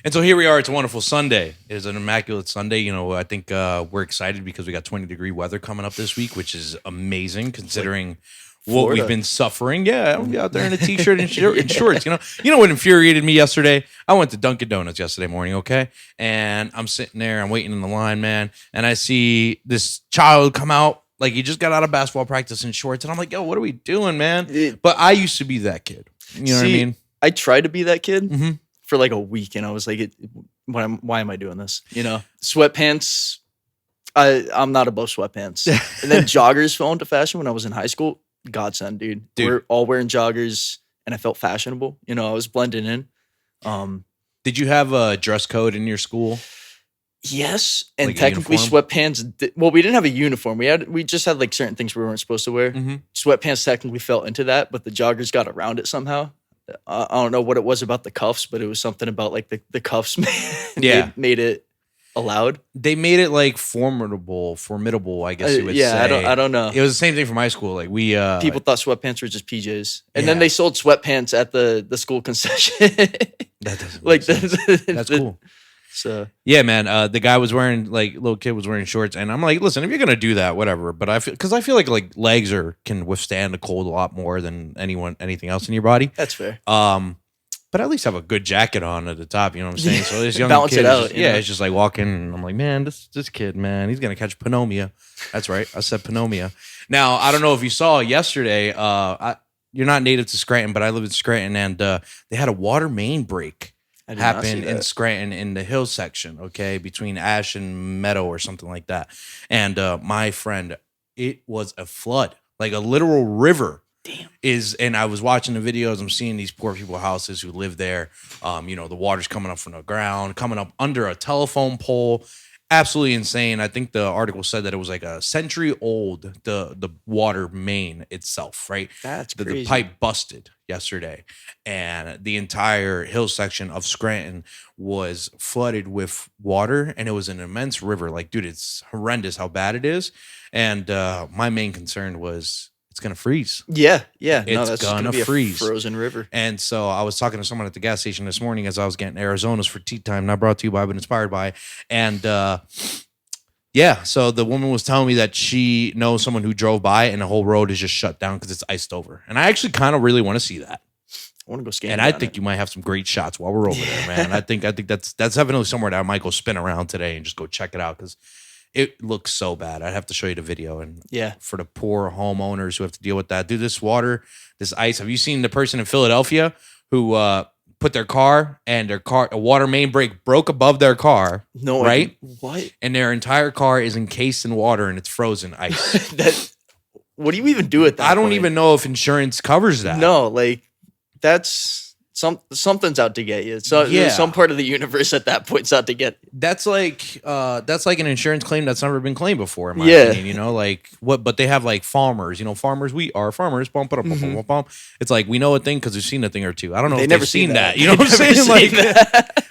And so here we are. It's a wonderful Sunday. It is an immaculate Sunday. You know, I think we're excited because we got 20-degree weather coming up this week, which is amazing considering what we've been suffering. Yeah, I'll be out there in a t-shirt and shorts. You know what infuriated me yesterday? I went to Dunkin' Donuts yesterday morning, okay? And I'm sitting there, I'm waiting in the line, man, and I see this child come out like he just got out of basketball practice in shorts, and I'm like, yo, what are we doing, man? But I used to be that kid. You know what I mean? I tried to be that kid for like a week, and I was like, why am I doing this? You know, sweatpants. I'm not above sweatpants. And then joggers fell into fashion when I was in high school. Godsend, dude. We're all wearing joggers, and I felt fashionable. You know, I was blending in. Did you have a dress code in your school? Yes, and like technically sweatpants. Well, we didn't have a uniform. We just had like certain things we weren't supposed to wear. Sweatpants technically fell into that, but the joggers got around it somehow. I don't know what it was about the cuffs, but it was something about like the cuffs. Made it allowed. They made it like formidable. I guess you would say. I don't know. It was the same thing from high school. Like we people thought sweatpants were just PJs, and then they sold sweatpants at the school concession. That doesn't like that's cool. So yeah, man. The guy was wearing little kid was wearing shorts, and I'm like, listen, if you're gonna do that, whatever. But I feel like legs can withstand the cold a lot more than anything else in your body. That's fair. But at least have a good jacket on at the top. You know what I'm saying? So this young balance kid, it out. It's just like walking. And I'm like, man, this kid, man, he's gonna catch pneumonia. That's right, I said pneumonia. Now I don't know if you saw yesterday. You're not native to Scranton, but I live in Scranton, and they had a water main break happen in Scranton in the hill section, okay, between Ash and Meadow or something like that. And my friend, it was a flood, like a literal river. Damn. And I was watching the videos. I'm seeing these poor people's houses who live there. The water's coming up from the ground, coming up under a telephone pole. Absolutely insane. I think the article said that it was like a century old, the water main itself, right? That's crazy. The pipe busted yesterday, and the entire hill section of Scranton was flooded with water, and it was an immense river. Like, dude, it's horrendous how bad it is. And my main concern was it's gonna freeze. Yeah. It's gonna be freeze. A frozen river. And so I was talking to someone at the gas station this morning as I was getting Arizona's for tea time, not brought to you by, but inspired by. And so the woman was telling me that she knows someone who drove by and the whole road is just shut down because it's iced over. And I actually kind of really want to see that. I want to go scan. And I think you might have some great shots while we're over there, man. I think that's definitely somewhere that I might go spin around today and just go check it out because it looks so bad. I'd have to show you the video. And for the poor homeowners who have to deal with that. Dude, this water, this ice. Have you seen the person in Philadelphia who put their car and a water main break broke above their car? No, right? What? And their entire car is encased in water and it's frozen ice. What do you even do with that? I don't even know if insurance covers that. No, like that's something's out to get you. So some part of the universe at that point's out to get. That's like an insurance claim that's never been claimed before, in my opinion. You know, like what? But they have like farmers. You know, farmers. We are farmers. Bump it up, bump, bump. It's like we know a thing because we've seen a thing or two. I don't know if they've never seen that. You know what I'm saying? Like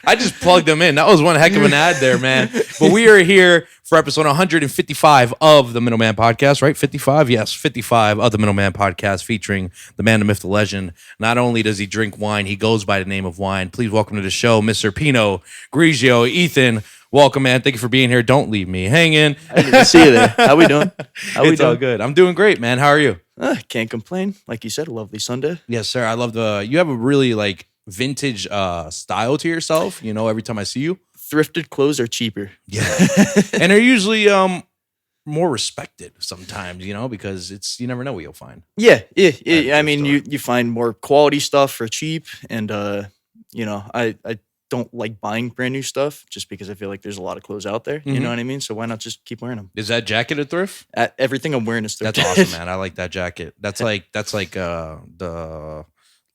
I just plugged them in. That was one heck of an ad there, man. But we are here for episode 155 of the Middleman Podcast, right? 55? Yes, 55 of the Middleman Podcast featuring the man, the myth, the legend. Not only does he drink wine, he goes by the name of wine. Please welcome to the show, Mr. Pino Grejio. Ethan, welcome, man. Thank you for being here. Don't leave me hanging. I didn't even see you there. How we doing? It's all good. I'm doing great, man. How are you? Can't complain. Like you said, a lovely Sunday. Yes, sir. I love you have a really like vintage style to yourself, you know, every time I see you. Thrifted clothes are cheaper. Yeah. And they're usually more respected sometimes, you know, because you never know what you'll find. Yeah. I mean, you find more quality stuff for cheap. And, I don't like buying brand new stuff just because I feel like there's a lot of clothes out there. You know what I mean? So why not just keep wearing them? Is that jacket a thrift? Everything I'm wearing is thrifted. That's awesome, man. I like that jacket. That's like the...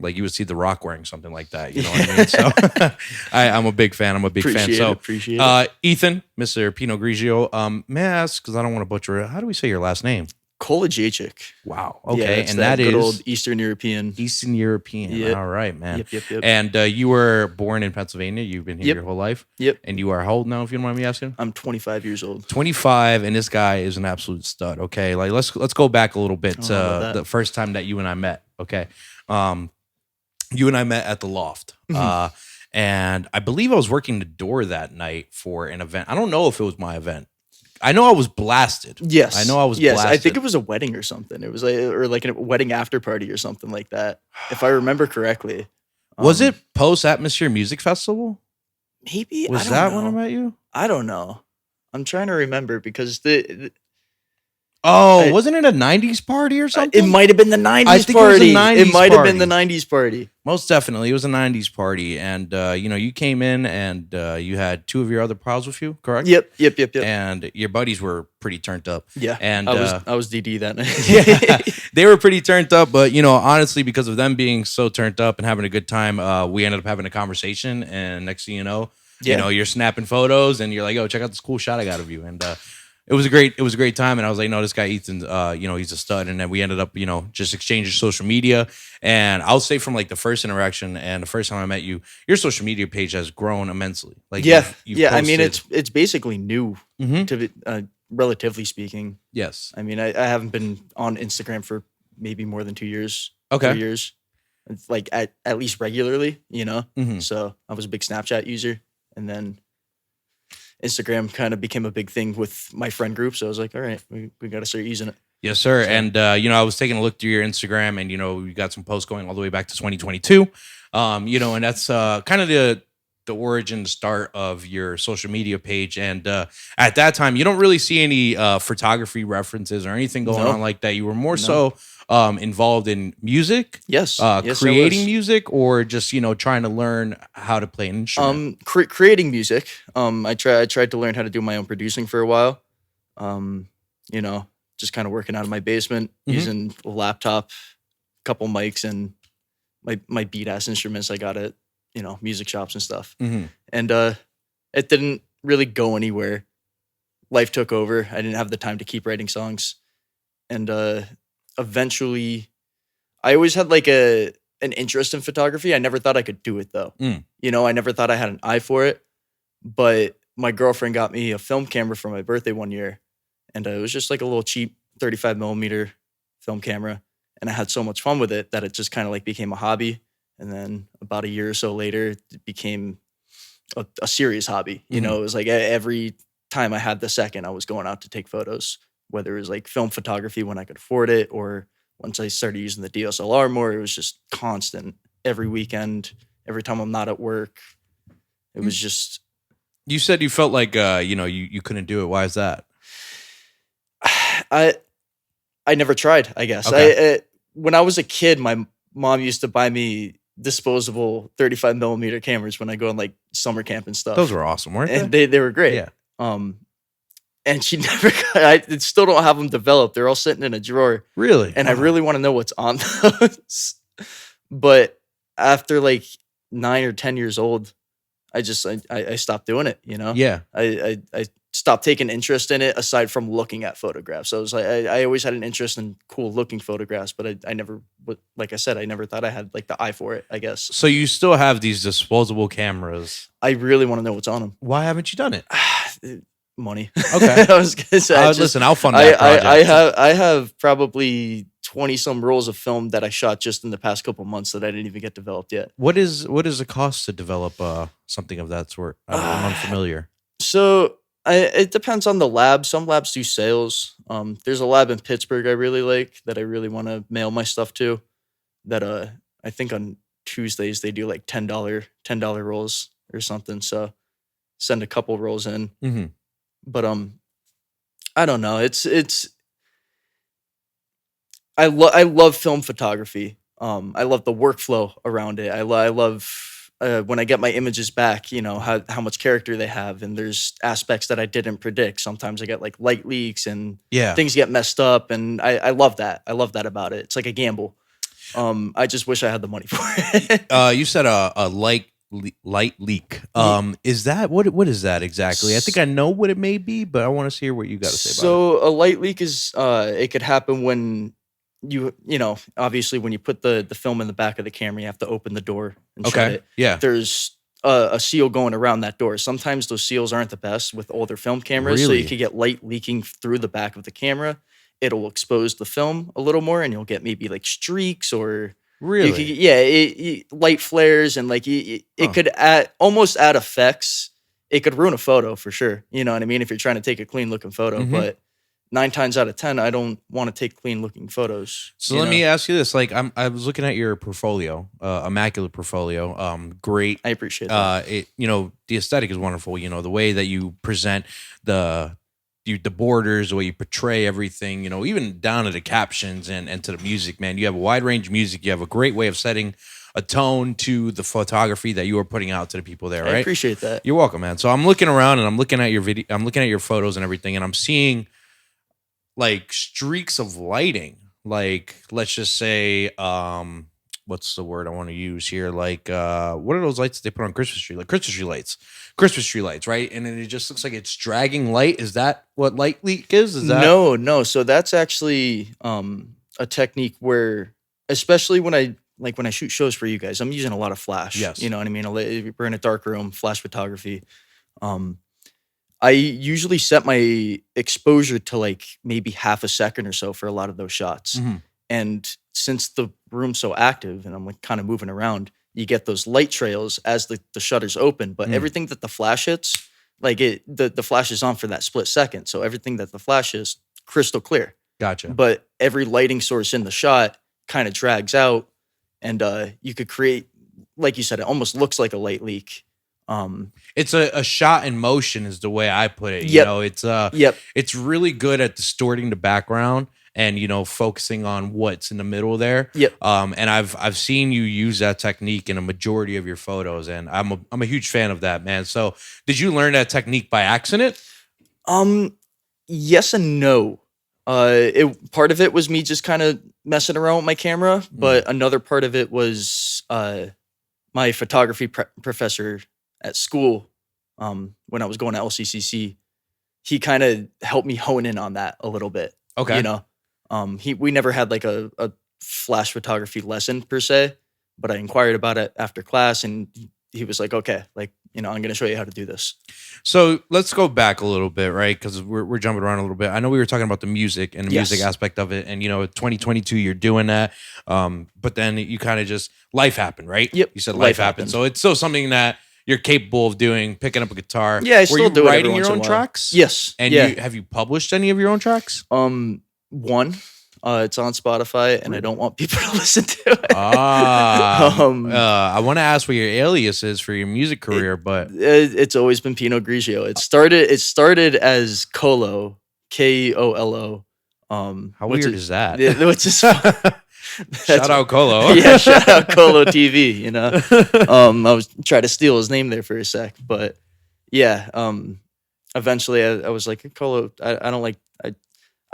Like you would see The Rock wearing something like that, you know what I mean? So I'm a big fan. Appreciate it. Ethan, Mr. Pino Grejio, may I ask, because I don't want to butcher it, how do we say your last name? Kolojejchick. Wow. Okay. Yeah, and that is good old Eastern European. Yep. All right, man. Yep. And you were born in Pennsylvania. You've been here your whole life. Yep. And you are how old now, if you don't mind me asking? I'm 25 years old. 25, and this guy is an absolute stud. Okay. Like let's go back a little bit to the first time that you and I met. Okay. You and I met at the Loft. And I believe I was working the door that night for an event. I don't know if it was my event. I know I was blasted. Yes. I know I was blasted. I think it was a wedding or something. It was like a wedding after party or something like that, if I remember correctly. Was it post Atmosphere Music Festival? Maybe. Was that when I met you? I don't know. I'm trying to remember because wasn't it a 90s party or something? It might have been the 90s I think party. It might have been the 90s party. Most definitely. It was a 90s party. And, you came in and you had two of your other pals with you, correct? Yep. And your buddies were pretty turned up. Yeah. And I was DD that night. Yeah, they were pretty turned up. But, honestly, because of them being so turned up and having a good time, we ended up having a conversation. And next thing you know, you're snapping photos and you're like, oh, check out this cool shot I got of you. And, it was a great time, and I was like, no, this guy Ethan, he's a stud. And then we ended up, just exchanging social media. And I'll say from like the first interaction and the first time I met you, your social media page has grown immensely. Like, you've I mean, it's basically new to be, relatively speaking. Yes, I mean, I haven't been on Instagram for maybe more than 2 years. Okay, 3 years, like at least regularly, Mm-hmm. So I was a big Snapchat user, and then Instagram kind of became a big thing with my friend group. So I was like, all right, we got to start using it. Yes, sir. So, and, I was taking a look through your Instagram and, you got some posts going all the way back to 2022. And that's kind of the origin start of your social media page. And at that time, you don't really see any photography references or anything going on like that. You were more so involved in music. Yes. Creating music, or just, trying to learn how to play an instrument? Creating music. I tried to learn how to do my own producing for a while. Just kind of working out of my basement, using a laptop, a couple mics, and my beat ass instruments I got at, music shops and stuff. Mm-hmm. And it didn't really go anywhere. Life took over. I didn't have the time to keep writing songs. And eventually, I always had like an interest in photography. I never thought I could do it though. I never thought I had an eye for it. But my girlfriend got me a film camera for my birthday one year. And it was just like a little cheap 35 millimeter film camera. And I had so much fun with it that it just kind of like became a hobby. And then about a year or so later, it became a serious hobby. It was like every time I had the second, I was going out to take photos, whether it was like film photography when I could afford it, or once I started using the DSLR more, it was just constant. Every weekend, every time I'm not at work, it was just. You said you felt like you couldn't do it. Why is that? I never tried, I guess. Okay. When I was a kid, my mom used to buy me disposable 35 millimeter cameras when I go on like summer camp and stuff. Those were awesome, weren't they? And they were great. Yeah. And she never I still don't have them developed. They're all sitting in a drawer. Really? And I really want to know what's on those. But after like 9 or 10 years old, I stopped doing it, Yeah. I stopped taking interest in it aside from looking at photographs. So I always had an interest in cool looking photographs, but I never, like I said, I never thought I had like the eye for it, I guess. So you still have these disposable cameras. I really want to know what's on them. Why haven't you done it? Money. Okay. I was gonna say, listen, I'll fund that project. I have probably 20 some rolls of film that I shot just in the past couple months that I didn't even get developed yet. What is the cost to develop something of that sort? I'm unfamiliar. So it depends on the lab. Some labs do sales. There's a lab in Pittsburgh I really like that I really want to mail my stuff to. That I think on Tuesdays they do like $10 rolls or something. So send a couple rolls in. Mm-hmm. But I don't know. I love film photography. I love the workflow around it. I love when I get my images back, how much character they have, and there's aspects that I didn't predict. Sometimes I get like light leaks and things get messed up, and I love that. I love that about it. It's like a gamble. I just wish I had the money for it. You said a light leak. Is that what is that exactly? I think I know what it may be, but I want to hear what you got to say about it. So a light leak is it could happen when you obviously when you put the film in the back of the camera, you have to open the door and shut it. Yeah. There's a seal going around that door. Sometimes those seals aren't the best with older film cameras, so you could get light leaking through the back of the camera. It'll expose the film a little more, and you'll get maybe like streaks or Really? Light flares and like it could almost add effects. It could ruin a photo for sure. You know what I mean? If you're trying to take a clean looking photo, but 9 times out of 10, I don't want to take clean looking photos. So let me ask you this: like, I was looking at your portfolio, immaculate portfolio. Great. I appreciate that. The aesthetic is wonderful. You know, the way that you present the borders, the way you portray everything. You know, even down to the captions and to the music. Man, you have a wide range of music. You have a great way of setting a tone to the photography that you are putting out to the people there. Right? I appreciate that. You're welcome, man. So I'm looking around and I'm looking at your video. I'm looking at your photos and everything, and I'm seeing like streaks of lighting, like let's just say what's the word I want to use here, like what are those lights that they put on Christmas tree, like Christmas tree lights, right? And then it just looks like it's dragging light. Is that what light leak is that no, so that's actually a technique where, especially when I shoot shows for you guys, I'm using a lot of flash. Yes. You know what I mean? We're in a dark room, flash photography. I usually set my exposure to like maybe half a second or so for a lot of those shots. And since the room's so active and I'm like kind of moving around, you get those light trails as the shutters open. But everything that the flash hits, like the flash is on for that split second. So everything that the flash is crystal clear. Gotcha. But every lighting source in the shot kind of drags out. And you could create, like you said, it almost looks like a light leak. It's a shot in motion is the way I put it. Yep. You know, it's really good at distorting the background and, you know, focusing on what's in the middle there. Yep. And I've seen you use that technique in a majority of your photos, and I'm a huge fan of that, man. So did you learn that technique by accident? Yes and no. Part of it was me just kind of messing around with my camera, but another part of it was my photography professor at school, when I was going to LCCC, he kind of helped me hone in on that a little bit. Okay. You know, we never had like a flash photography lesson per se, but I inquired about it after class and he was like, okay, like, you know, I'm going to show you how to do this. So let's go back a little bit, right? Because we're jumping around a little bit. I know we were talking about the music and the music aspect of it. And, you know, 2022, you're doing that. But then you kind of just, life happened, right? Yep. You said life happened. So it's still something that you're capable of doing, picking up a guitar. Yeah, I still do it. Were you writing your own tracks? Yes. And have you published any of your own tracks? One. It's on Spotify, and I don't want people to listen to it. I want to ask what your alias is for your music career, but it's always been Pino Grejio. It started as Kolo, Kolo. How weird is that? Which is shout out Kolo. Yeah, shout out Kolo TV. You know, I was trying to steal his name there for a sec, but yeah. Eventually, I was like, Kolo. I don't like.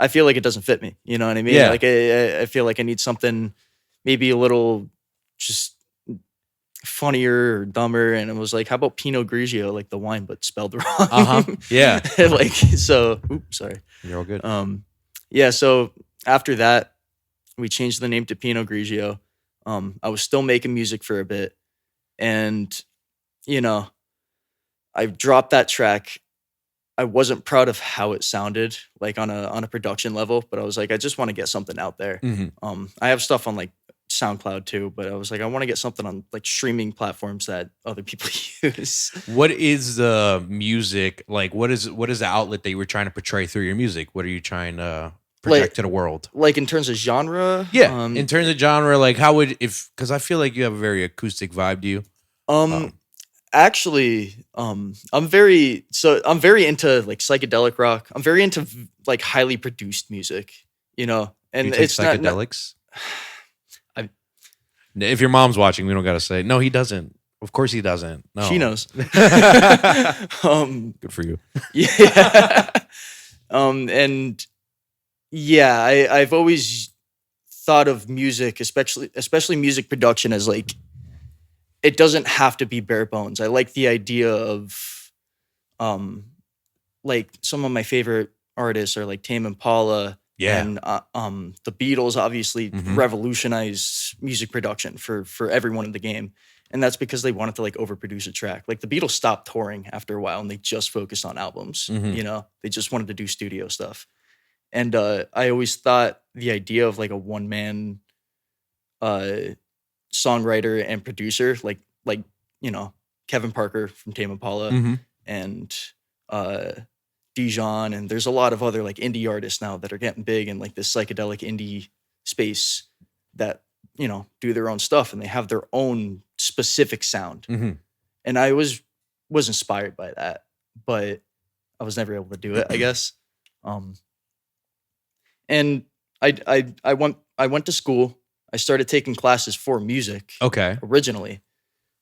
I feel like it doesn't fit me. You know what I mean? Yeah. Like I feel like I need something maybe a little just funnier or dumber. And it was like, how about Pino Grejio, like the wine, but spelled wrong? Yeah. Like, so, oops, sorry. You're all good. Yeah. So after that, we changed the name to Pino Grejio. I was still making music for a bit. And, you know, I dropped that track. I wasn't proud of how it sounded, like on a production level, but I was like, I just want to get something out there. I have stuff on like SoundCloud too, but I was like, I want to get something on like streaming platforms that other people use. What is the music like? What is the outlet that you were trying to portray through your music? What are you trying to project to the world? Like in terms of genre? Yeah, in terms of genre, like how would because I feel like you have a very acoustic vibe to you. Actually, I'm very into like psychedelic rock. I'm very into like highly produced music, you know. And it's psychedelics. If your mom's watching, we don't gotta say no. He doesn't. Of course, he doesn't. No, she knows. Good for you. Yeah. And yeah, I've always thought of music, especially music production, as like. It doesn't have to be bare bones. I like the idea of, like some of my favorite artists are like Tame Impala, and the Beatles. Obviously, revolutionized music production for everyone in the game, and that's because they wanted to like overproduce a track. Like the Beatles stopped touring after a while, and they just focused on albums. You know, they just wanted to do studio stuff, and I always thought the idea of like a one man, songwriter and producer, like Kevin Parker from Tame Impala and Dijon, and there's a lot of other like indie artists now that are getting big in like this psychedelic indie space that do their own stuff, and they have their own specific sound. And I was inspired by that, but I was never able to do it, I guess. And I went to school. I started taking classes for music. Originally.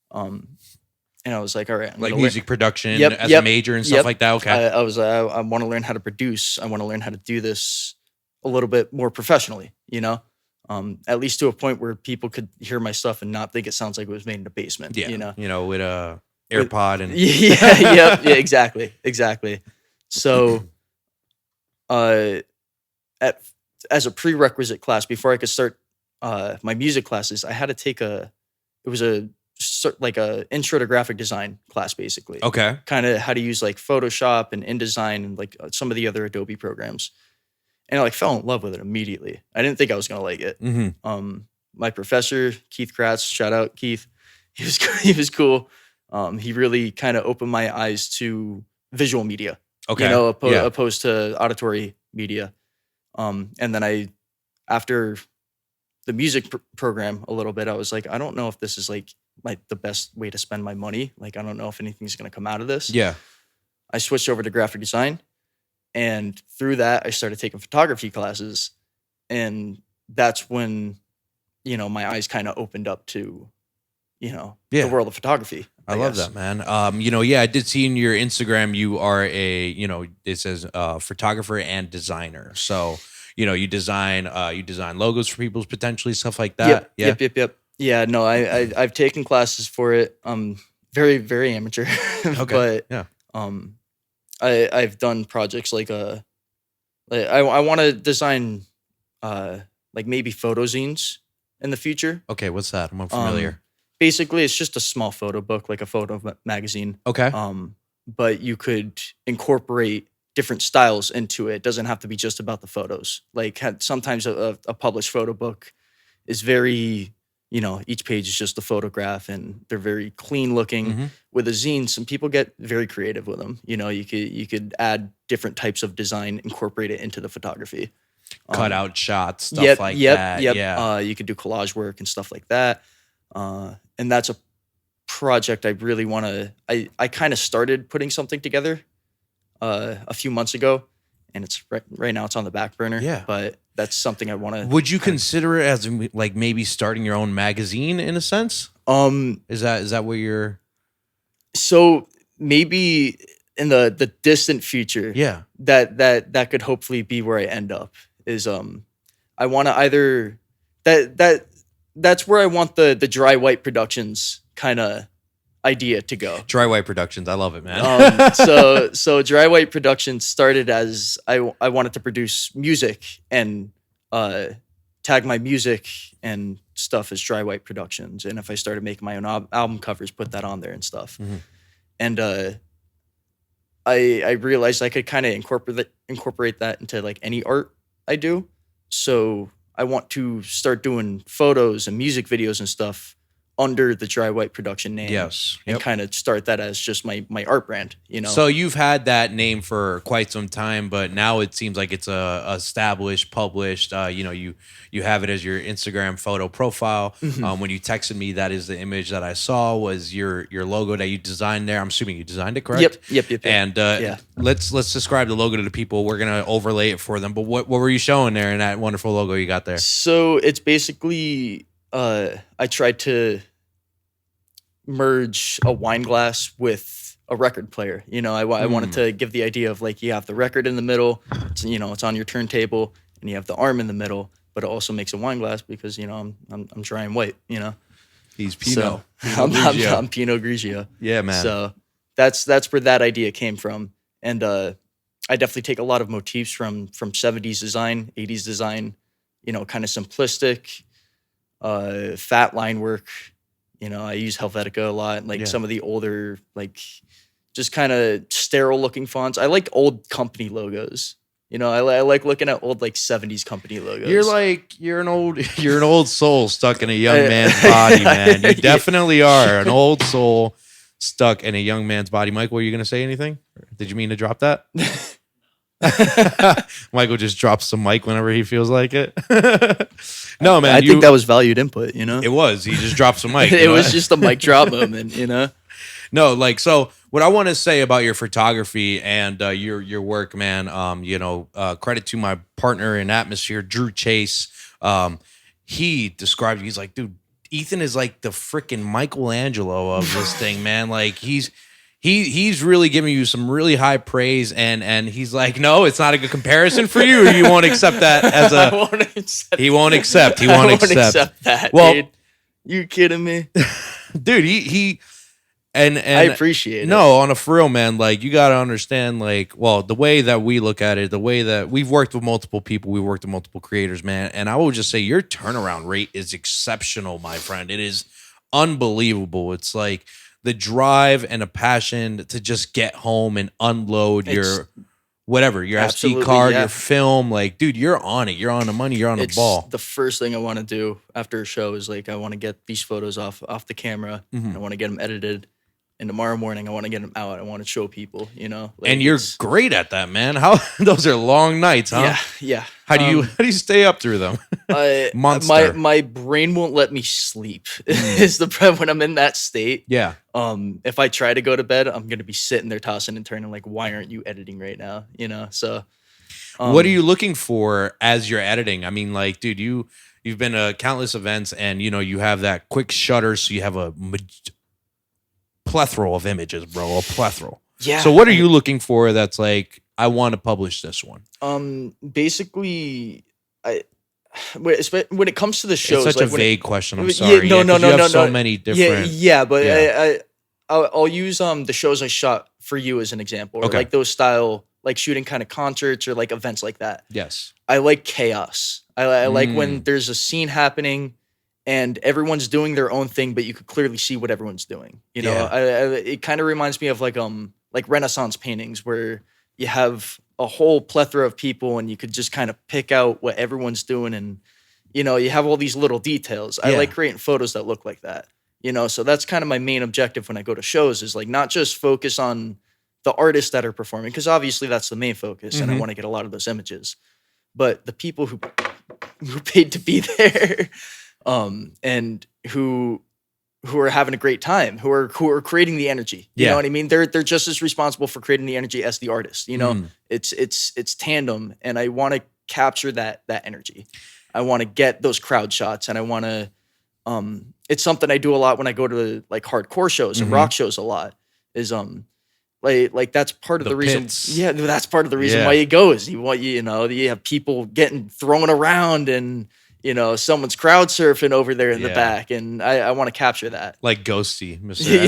And I was like, all right, I'm like music production as a major and stuff like that. Okay. I want to learn how to produce. I want to learn how to do this a little bit more professionally, at least to a point where people could hear my stuff and not think it sounds like it was made in a basement. Yeah. With a AirPod and yeah, exactly. So, as a prerequisite class before I could start my music classes, I had to take a intro to graphic design class, basically. Okay. Kind of how to use like Photoshop and InDesign and like some of the other Adobe programs. And I like fell in love with it immediately. I didn't think I was going to like it. My professor, Keith Kratz, shout out Keith. He was cool. He really kind of opened my eyes to visual media. Okay. Opposed to auditory media. And then after the music program a little bit, I was like, I don't know if this is like the best way to spend my money. Like, I don't know if anything's going to come out of this. Yeah. I switched over to graphic design, and through that, I started taking photography classes, and that's when, my eyes kind of opened up to, the world of photography. I love that, man. I did see in your Instagram, you are it says photographer and designer. So, you design logos for people potentially, stuff like that. Yep. Yeah, no, I've taken classes for it. Very, very amateur. Okay. But I've done projects like I want to design like maybe photo zines in the future. Okay, what's that? I'm unfamiliar. Basically, it's just a small photo book, like a photo magazine. Okay. But you could incorporate different styles into it. It doesn't have to be just about the photos. Like sometimes a published photo book is very, each page is just a photograph and they're very clean looking. With a zine, some people get very creative with them. You could add different types of design, incorporate it into the photography. Cut out shots, stuff like that. Yep. Yeah. You could do collage work and stuff like that. And that's a project I really want to, I kind of started putting something together a few months ago, and it's right now it's on the back burner. Yeah. But that's something I want to. Would you consider it as like maybe starting your own magazine in a sense? Is that what you're? So maybe in the distant future. Yeah. That could hopefully be where I end up. Is I want to either that's where I want the Dry White Productions kind of idea to go. Dry White Productions, I love it, man. So Dry White Productions started as I wanted to produce music and tag my music and stuff as Dry White Productions, and if I started making my own album covers, put that on there and stuff. And I realized I could kind of incorporate that into like any art I do. So I want to start doing photos and music videos and stuff under the Dry White production name. Yes. And kind of start that as just my art brand, So you've had that name for quite some time, but now it seems like it's established, published. You have it as your Instagram photo profile. When you texted me, that is the image that I saw was your logo that you designed there. I'm assuming you designed it, correct? Yep. And let's describe the logo to the people. We're gonna overlay it for them. But what were you showing there in that wonderful logo you got there? So it's basically I tried to merge a wine glass with a record player. I wanted to give the idea of like you have the record in the middle, it's on your turntable, and you have the arm in the middle, but it also makes a wine glass because I'm drying white. He's Pino. So I'm Pino Grejio. Yeah, man. So that's where that idea came from, and I definitely take a lot of motifs from 70s design, 80s design. Kind of simplistic. Fat line work, I use Helvetica a lot, like some of the older, like just kind of sterile looking fonts. I like old company logos, You know, I like looking at old like 70s company logos. You're an old soul stuck in a young man's body, man. You definitely are an old soul stuck in a young man's body. Michael, were you going to say anything? Did you mean to drop that? Michael just drops the mic whenever he feels like it. No, man. I think that was valued input, you know? It was. He just drops the mic. It was just a mic drop moment, you know? No, like, so what I want to say about your photography and your work, man, credit to my partner in Atmosphere, Drew Chase. He described, he's like, dude, Ethan is like the freaking Michelangelo of this thing, man. Like he's really giving you some really high praise, and he's like, no, it's not a good comparison for you. You won't accept that as a. He won't accept that. Well, dude. You kidding me, dude? He and I appreciate it. No, on a for real, man. Like you got to understand, like, well, the way that we look at it, the way that we've worked with multiple people, we worked with multiple creators, man. And I will just say, your turnaround rate is exceptional, my friend. It is unbelievable. It's like the drive and a passion to just get home and unload your whatever, your SD card, your film. Like, dude, you're on it. You're on the money. You're on the ball. The first thing I want to do after a show is like, I want to get these photos off the camera. Mm-hmm. I want to get them edited. And tomorrow morning, I want to get them out. I want to show people, you know. Like, and you're great at that, man. How those are long nights, huh? Yeah. How do you stay up through them? Monster. My brain won't let me sleep. Is the problem when I'm in that state? Yeah. If I try to go to bed, I'm gonna be sitting there tossing and turning, like, why aren't you editing right now? You know. So, what are you looking for as you're editing? I mean, like, dude, you've been to countless events, and you have that quick shutter, so you have a plethora of images, bro. A plethora. Yeah. So what are you looking for that's like, I want to publish this one? Basically, when it comes to the shows, it's such like a vague question. I'm sorry. No. So many different. Yeah, but I'll use the shows I shot for you as an example, or like those style, like shooting kind of concerts or like events like that. Yes. I like chaos. I like when there's a scene happening and everyone's doing their own thing, but you could clearly see what everyone's doing. You know, it kind of reminds me of like Renaissance paintings where you have a whole plethora of people and you could just kind of pick out what everyone's doing, and you have all these little details. I like creating photos that look like that. So that's kind of my main objective when I go to shows, is like not just focus on the artists that are performing, because obviously that's the main focus, and I want to get a lot of those images, but the people who paid to be there. And who are having a great time, who are creating the energy. You know what I mean? They're just as responsible for creating the energy as the artist. It's tandem, and I want to capture that energy. I want to get those crowd shots, and I want to. It's something I do a lot when I go to like hardcore shows and rock shows. A lot is like that's part of the reason. Pits. Yeah, that's part of the reason why you go, is you have people getting thrown around, and someone's crowd surfing over there in the back, and I want to capture that. Like Ghosty, Mr.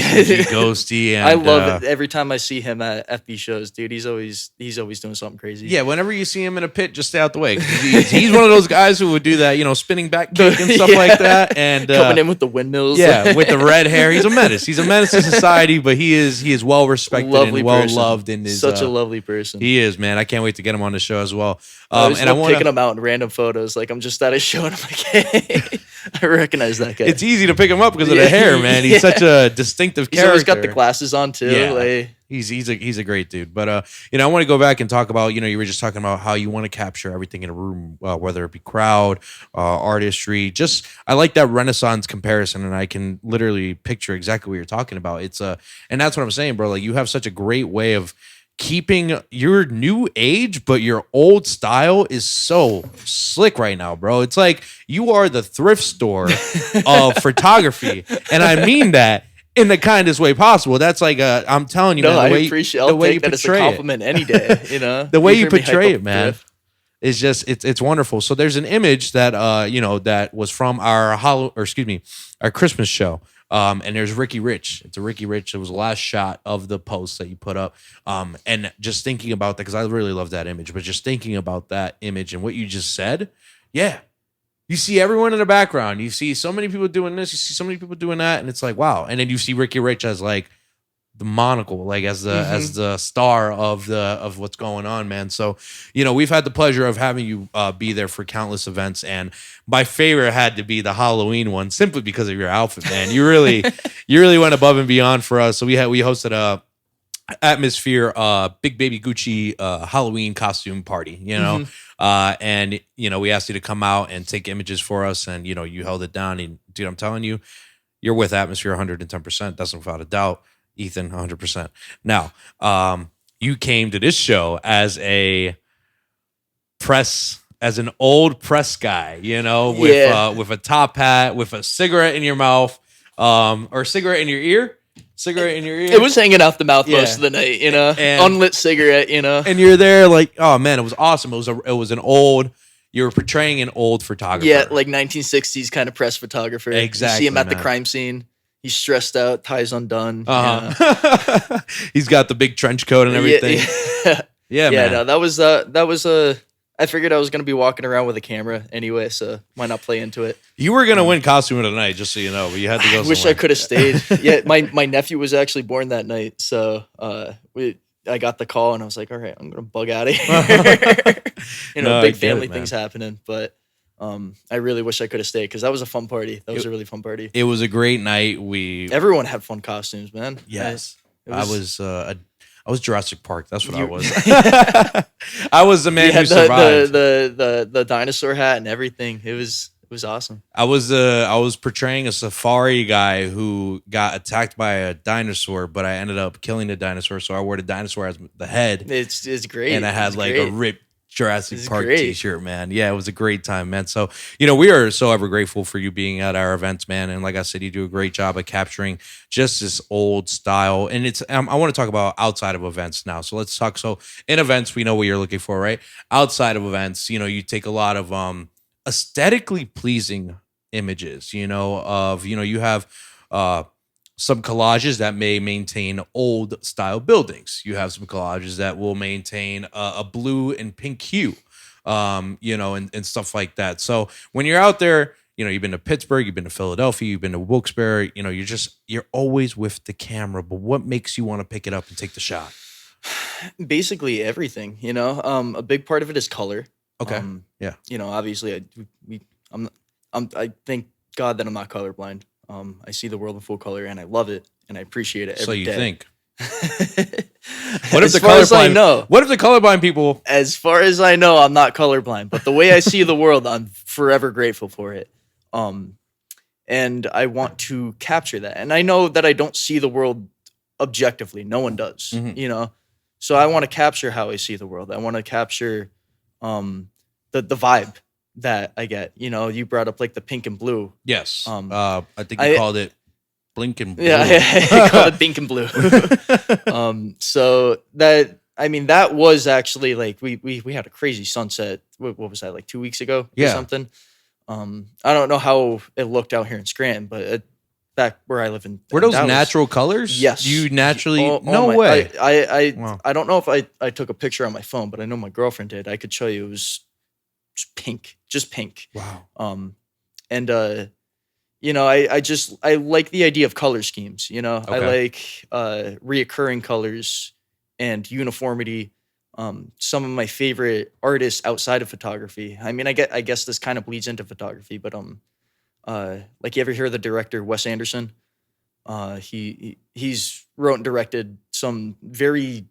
Ghosty. And I love it every time I see him at these shows, dude. He's always doing something crazy. Yeah, whenever you see him in a pit, just stay out the way. He's one of those guys who would do that, spinning back kick and stuff like that. And coming in with the windmills. Yeah, with the red hair. He's a menace. He's a menace to society, but he is well respected and well loved. And is such a lovely person. He is, man. I can't wait to get him on the show as well. I want picking him out in random photos. Like, I'm just at a show and I'm like, hey, I recognize that guy. It's easy to pick him up because of the hair, man. He's such a distinctive character. He's always got the glasses on too. Yeah. Like, he's a great dude. But I want to go back and talk about, you were just talking about how you want to capture everything in a room, whether it be crowd, artistry. Just, I like that Renaissance comparison, and I can literally picture exactly what you're talking about. It's and that's what I'm saying, bro. Like, you have such a great way of keeping your new age, but your old style is so slick right now, bro. It's like you are the thrift store of photography, and I mean that in the kindest way possible. That's like I'm telling you, no, man, I appreciate. I'll take that as a compliment any day. The way you portray it, man, is just it's wonderful. So there's an image that that was from our Christmas show. And there's Ricky Rich. It's a Ricky Rich. It was the last shot of the post that you put up. And just thinking about that, because I really love that image, but just thinking about that image and what you just said, you see everyone in the background. You see so many people doing this. You see so many people doing that. And it's like, wow. And then you see Ricky Rich as like monocle, like as the star of what's going on, man. So, we've had the pleasure of having you be there for countless events, and my favorite had to be the Halloween one, simply because of your outfit, man. You really went above and beyond for us. So we hosted a Atmosphere Big Baby Gucci Halloween costume party, and we asked you to come out and take images for us, and you held it down, and dude, I'm telling you, you're with Atmosphere 110%. That's without a doubt. Ethan, 100%. Now, you came to this show as an old press guy, with a top hat, with a cigarette in your mouth, or cigarette in your ear. It was hanging out the mouth most of the night, and unlit cigarette, And you're there like, oh man, it was awesome. It was you were portraying an old photographer. Yeah, like 1960s kind of press photographer. Exactly. You see him at the crime scene. He's stressed out, ties undone. He's got the big trench coat and everything. Yeah, man. No, that was I figured I was going to be walking around with a camera anyway, so why not play into it? You were going to win costume of the night, just so you know, but you had to go somewhere. I wish I could have stayed. Yeah, my nephew was actually born that night, so I got the call, and I was like, all right, I'm going to bug out of here. Big family things happening, but I really wish I could have stayed, because that was a fun party. That was a really fun party. It was a great night. Everyone had fun costumes, man. Yes. I was Jurassic Park. That's what I was. I was the man who survived. The dinosaur hat and everything. It was awesome. I was portraying a safari guy who got attacked by a dinosaur, but I ended up killing the dinosaur. So I wore the dinosaur as the head. It's great. And I had a ripped Jurassic Park t-shirt, man. Yeah, it was a great time, man. So, we are so ever grateful for you being at our events, man. And like I said, you do a great job of capturing just this old style. And I want to talk about outside of events now. So let's talk. So in events, we know what you're looking for, right? Outside of events, you take a lot of aesthetically pleasing images, you have some collages that may maintain old style buildings. You have some collages that will maintain a blue and pink hue, and stuff like that. So when you're out there, you've been to Pittsburgh, you've been to Philadelphia, you've been to Wilkes-Barre, you're always with the camera, but what makes you want to pick it up and take the shot? Basically everything, a big part of it is color. Okay. Yeah. Obviously I thank God that I'm not colorblind. I see the world in full color, and I love it, and I appreciate it every day. So you think? What if the colorblind people? As far as I know, I'm not colorblind, but the way I see the world, I'm forever grateful for it. And I want to capture that. And I know that I don't see the world objectively. No one does, So I want to capture how I see the world. I want to capture the vibe that I get. You brought up like the pink and blue. Yes. I think you called it blink and blue. Yeah, I call it pink and blue. So that was actually like we had a crazy sunset. What was that, like 2 weeks ago or something? I don't know how it looked out here in Scranton, but back where I live in were those natural colors? Yes. You naturally no way. I don't know if I took a picture on my phone, but I know my girlfriend did. I could show you. It was just pink. Wow. And I like the idea of color schemes. Okay. I like reoccurring colors and uniformity. Some of my favorite artists outside of photography. I mean, I guess this kind of bleeds into photography, but like, you ever hear of the director Wes Anderson? He's wrote and directed some very,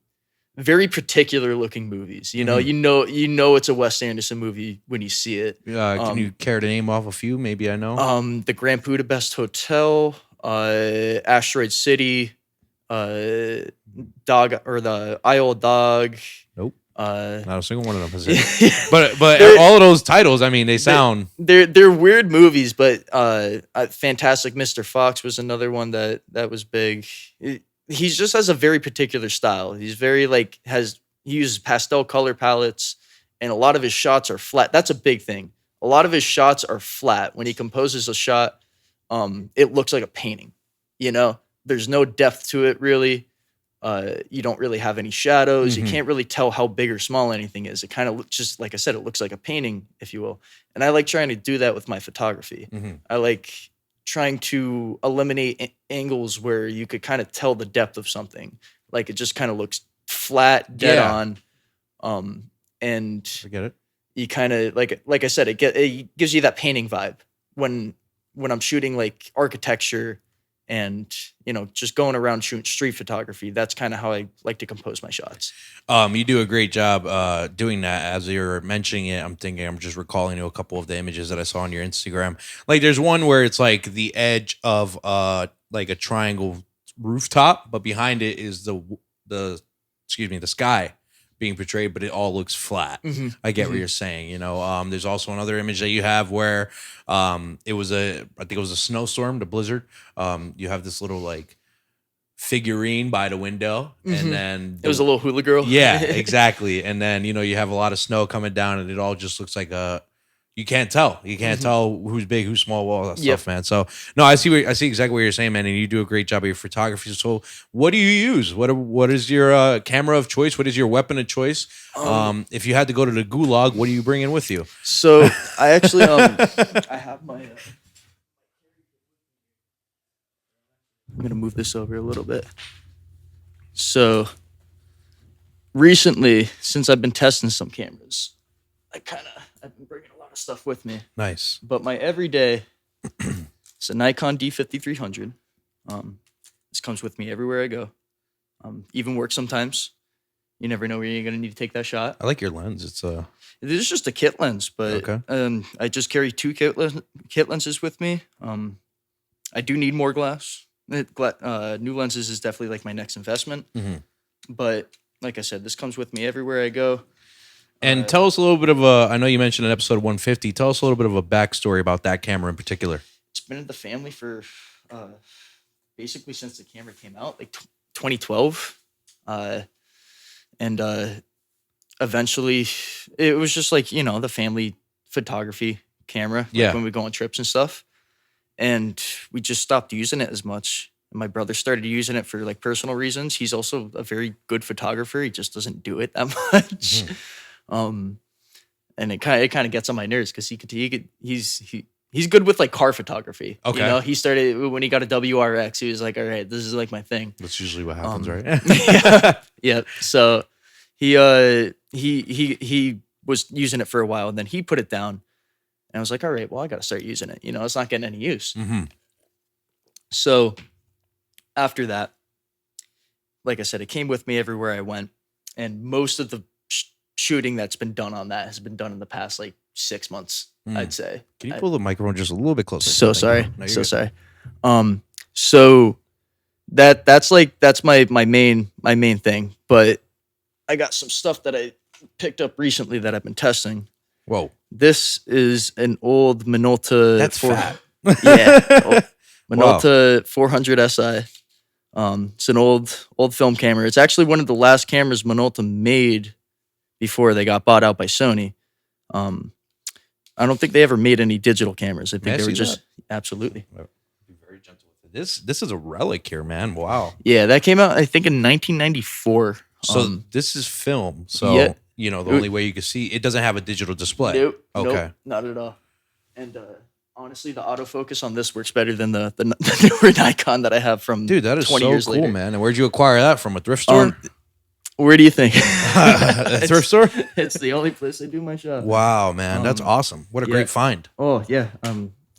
very particular looking movies. You know it's a Wes Anderson movie when you see it. Can you care to name off a few? Maybe I know. The Grand Budapest Hotel, Asteroid City, Dog or the Isle Dog. Nope. Not a single one of them has it. But all of those titles, I mean, they sound they're weird movies, but Fantastic Mr. Fox was another one that was big. He just has a very particular style. He's very he uses pastel color palettes, and a lot of his shots are flat. That's a big thing. A lot of his shots are flat. When he composes a shot, it looks like a painting. There's no depth to it really. You don't really have any shadows. Mm-hmm. You can't really tell how big or small anything is. It kind of looks just like I said. It looks like a painting, if you will. And I like trying to do that with my photography. Mm-hmm. I like trying to eliminate angles where you could kind of tell the depth of something. Like it just kind of looks flat, dead on. And I get it. You kind of like I said, it gives you that painting vibe when I'm shooting like architecture and, you know, just going around shooting street photography. That's kind of how I like to compose my shots. You do a great job doing that. As you're mentioning it, I'm just recalling a couple of the images that I saw on your Instagram. Like there's one where it's like the edge of like a triangle rooftop, but behind it is the sky being portrayed, but it all looks flat. Mm-hmm. I get what you're saying. You know, there's also another image that you have where I think it was a snowstorm, the blizzard. You have this little like figurine by the window, and then it was a little hula girl. Yeah, exactly. And then, you know, you have a lot of snow coming down, and it all just looks like you can't tell. You can't tell who's big, who's small, all that stuff, man. So no, I see exactly what you're saying, man, and you do a great job of your photography. So what do you use? What is your camera of choice? What is your weapon of choice? If you had to go to the gulag, what are you bringing with you? So I actually I have my I'm gonna move this over a little bit. So recently, since I've been testing some cameras, I've been bringing a lot of stuff with me. Nice. But my everyday, it's a Nikon D5300. This comes with me everywhere I go. Even work sometimes. You never know where you're going to need to take that shot. I like your lens. It's just a kit lens, but okay. I just carry 2 kit lenses with me. I do need more glass. New lenses is definitely like my next investment. Mm-hmm. But like I said, this comes with me everywhere I go. And tell us a little bit of I know you mentioned in episode 150. Tell us a little bit of a backstory about that camera in particular. It's been in the family for basically since the camera came out, like 2012. And eventually it was just like, you know, the family photography camera, like when we go on trips and stuff. And we just stopped using it as much. And my brother started using it for like personal reasons. He's also a very good photographer. He just doesn't do it that much. Mm-hmm. And it kind of gets on my nerves because he's good with like car photography. Okay. You know, he started when he got a WRX, he was like, all right, this is like my thing. That's usually what happens, right? Yeah. So he was using it for a while, and then he put it down. And I was like, all right, well, I got to start using it. You know, it's not getting any use. Mm-hmm. So after that, like I said, it came with me everywhere I went. And most of the shooting that's been done on that has been done in the past like 6 months, I'd say. Can you pull the microphone just a little bit closer? So sorry. No, so sorry. So that's my main thing. But I got some stuff that I picked up recently that I've been testing. Whoa. This is an old Minolta. That's fat. Yeah. Minolta 400 SI. It's an old film camera. It's actually one of the last cameras Minolta made before they got bought out by Sony. I don't think they ever made any digital cameras. I think they were just absolutely. Be very gentle with it. This is a relic here, man. Wow. Yeah, that came out I think in 1994. So this is film. So you know the only way you can see it doesn't have a digital display. Nope. Okay. Nope, not at all. And honestly, the autofocus on this works better than the newer Nikon that I have from 20 years later. Dude, that is so cool, man. And where'd you acquire that from? A thrift store? Where do you think? A thrift store? It's the only place I do my shop. Wow, man. That's awesome. What a great find. Oh, yeah.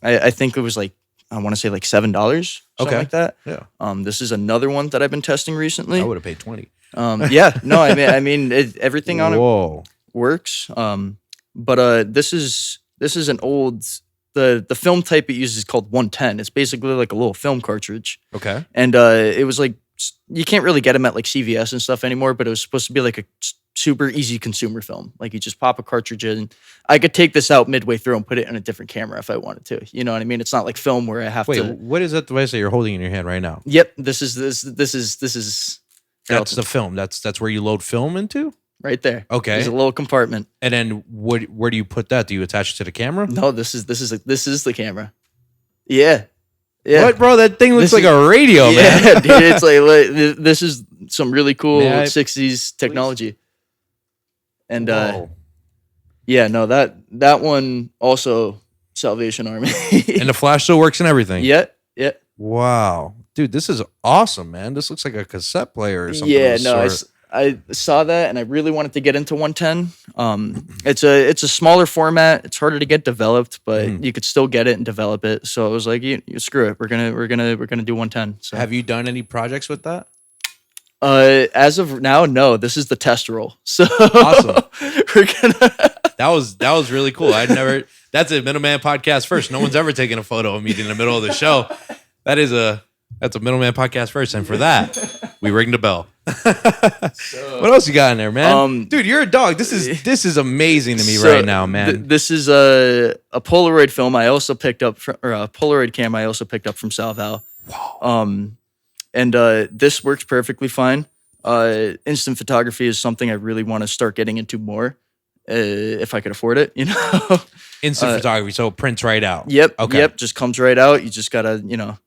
I think it was like, I want to say like $7, something like that. Yeah. This is another one that I've been testing recently. I would have paid 20. Yeah. No, I mean everything on it works. But this is an old, the film type it uses is called 110. It's basically like a little film cartridge. Okay. And it was like, you can't really get them at like CVS and stuff anymore, but it was supposed to be like a super easy consumer film. Like you just pop a cartridge in. I could take this out midway through and put it in a different camera if I wanted to. You know what I mean? It's not like film where I have to. Wait, what is that device that you're holding in your hand right now? Yep, this is. That's the film. That's where you load film into. Right there. Okay. There's a little compartment. And then where do you put that? Do you attach it to the camera? No, this is the camera. Yeah. Yeah. What, bro? That thing looks like a radio, man. Yeah, dude. It's like this is some really cool 60s technology. And yeah, no, that one also. Salvation Army. And the flash still works and everything. Yeah. Yeah. Wow, dude, this is awesome, man. This looks like a cassette player or something. Yeah, no, I saw that and I really wanted to get into 110. It's a smaller format. It's harder to get developed, but you could still get it and develop it. So I was like, you screw it. We're gonna do 110. So have you done any projects with that? As of now, no. This is the test roll. So awesome. We're gonna. That was really cool. I'd never. That's a Middleman Podcast first. No one's ever taken a photo of me in the middle of the show. That's a Middleman Podcast first, and for that, we ring the bell. What else you got in there, man? Dude, you're a dog. This is amazing to me right now, man. This is a Polaroid film I also picked up or a Polaroid camera I also picked up from Salval. Wow. And this works perfectly fine. Instant photography is something I really want to start getting into more, if I could afford it. Instant photography, so it prints right out. Yep. Okay. Yep. Just comes right out. You just gotta,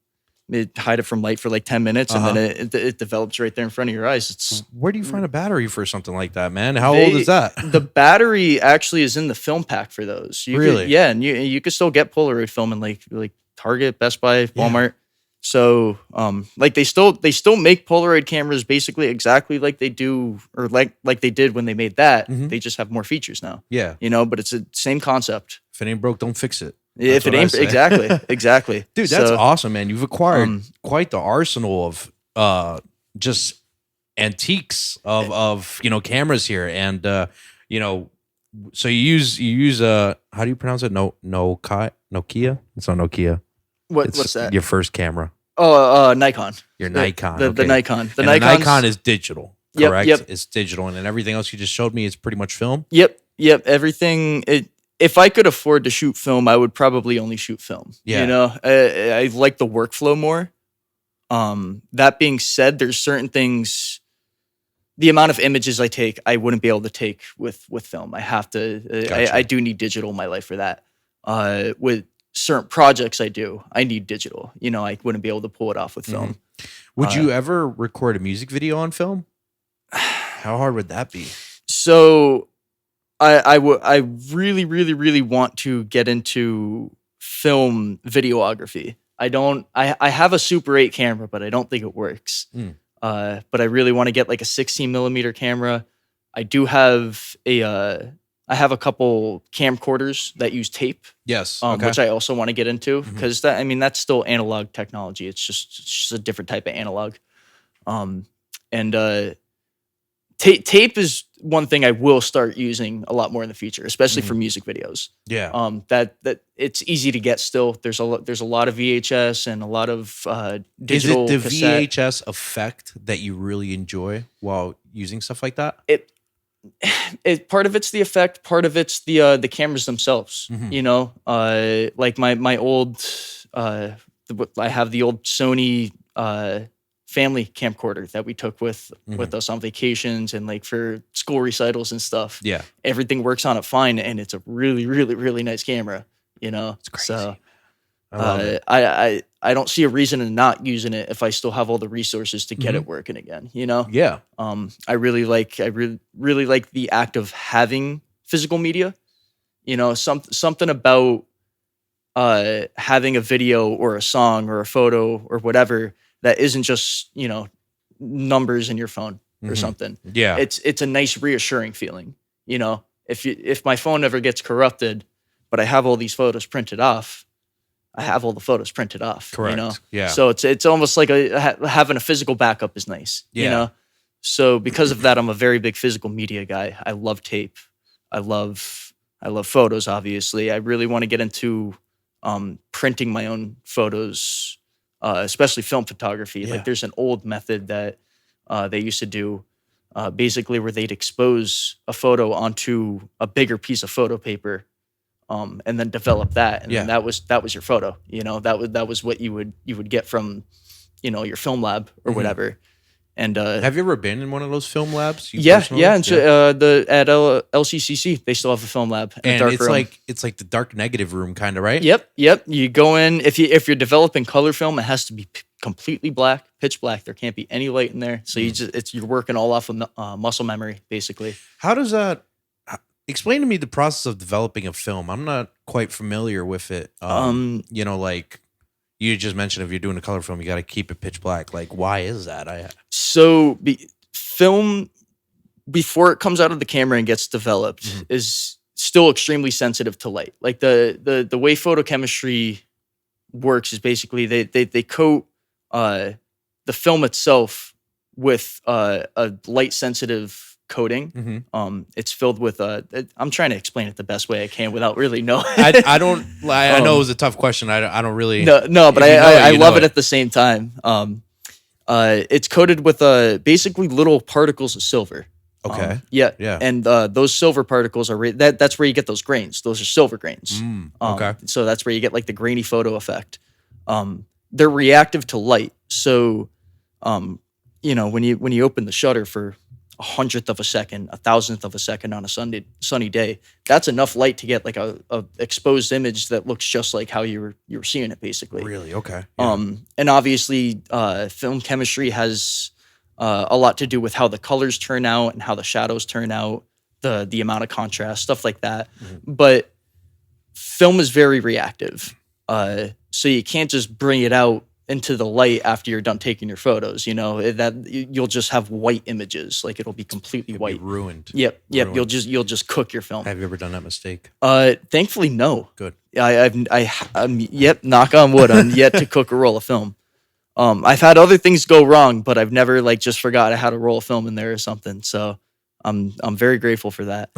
hide it from light for like 10 minutes, and then it develops right there in front of your eyes. Where do you find a battery for something like that, man? How old is that? The battery actually is in the film pack for those. Really? And you can still get Polaroid film in like Target, Best Buy, Walmart. Yeah. So they still make Polaroid cameras basically exactly like they do or like they did when they made that. They just have more features now. Yeah. But it's the same concept. If it ain't broke, don't fix it. If it ain't exactly. Dude, that's awesome, man. You've acquired quite the arsenal of just antiques of cameras here, and so you use how do you pronounce it? Nokia? It's not Nokia. What's that? Your first camera. Oh, Nikon. Your Nikon. The Nikon. The Nikon is digital, correct? Yep. It's digital, and then everything else you just showed me is pretty much film. Yep. Everything. If I could afford to shoot film, I would probably only shoot film. Yeah. I like the workflow more. That being said, there's certain things. The amount of images I take, I wouldn't be able to take with film. I have to. Gotcha. I do need digital in my life for that. With certain projects I need digital. I wouldn't be able to pull it off with film. Would you ever record a music video on film? How hard would that be? So I really, really, really want to get into film videography. I have a Super 8 camera, but I don't think it works. But I really want to get like a 16 millimeter camera. I do have I have a couple camcorders that use tape. Yes. Which I also want to get into because that's still analog technology. It's just a different type of analog. Tape is one thing I will start using a lot more in the future, especially for music videos. Yeah. That it's easy to get still. There's a lot of VHS and a lot of digital. Is it the cassette. VHS effect that you really enjoy while using stuff like that? It part of it's the effect, part of it's the cameras themselves. Like my old I have the old Sony family camcorder that we took with us on vacations and like for school recitals and stuff. Yeah. Everything works on it fine, and it's a really, really, really nice camera, It's crazy. So I love it. I don't see a reason in not using it if I still have all the resources to get it working again, Yeah. I really like the act of having physical media. Something about having a video or a song or a photo or whatever that isn't just, numbers in your phone or something. Yeah. It's a nice reassuring feeling. If my phone ever gets corrupted, but I have all these photos printed off, I have all the photos printed off. Correct. Yeah. So it's almost like having a physical backup is nice. Yeah. So because of that, I'm a very big physical media guy. I love tape. I love photos, obviously. I really want to get into printing my own photos, especially film photography. Yeah. Like there's an old method that they used to do basically where they'd expose a photo onto a bigger piece of photo paper and then develop that. And then that was your photo. That was what you would get from, your film lab or whatever. And have you ever been in one of those film labs? Yeah. And at LCCC, they still have a film lab. And dark it's room. it's like the dark negative room, kind of, right? Yep. You go in if you're developing color film, it has to be completely black, pitch black. There can't be any light in there. So you're working all off of muscle memory, basically. How does that Explain to me the process of developing a film. I'm not quite familiar with it. Like you just mentioned, if you're doing a color film, you got to keep it pitch black. Like, why is that? Film before it comes out of the camera and gets developed is still extremely sensitive to light. Like the way photochemistry works is basically they coat the film itself with a light sensitive coating. It's filled with I'm trying to explain it the best way I can without really knowing. I know it was a tough question. I don't really but I love it at the same time. It's coated with basically little particles of silver. Okay. Yeah. And those silver particles are that's where you get those grains. Those are silver grains. Okay. So that's where you get like the grainy photo effect. They're reactive to light. So when you open the shutter for 1/100th of a second, 1,000th of a second on a sunny day, that's enough light to get like a exposed image that looks just like how you were seeing it, basically. Really? Okay. Yeah. And obviously, film chemistry has a lot to do with how the colors turn out and how the shadows turn out, the amount of contrast, stuff like that. But film is very reactive, so you can't just bring it out into the light after you're done taking your photos. That you'll just have white images, like it'll be completely white, ruined. Yep. Ruined. You'll just cook your film. Have you ever done that mistake? Thankfully, no. Good. I'm knock on wood, I'm yet to cook a roll of film. I've had other things go wrong, but I've never just forgot I had a roll of film in there or something. So I'm very grateful for that.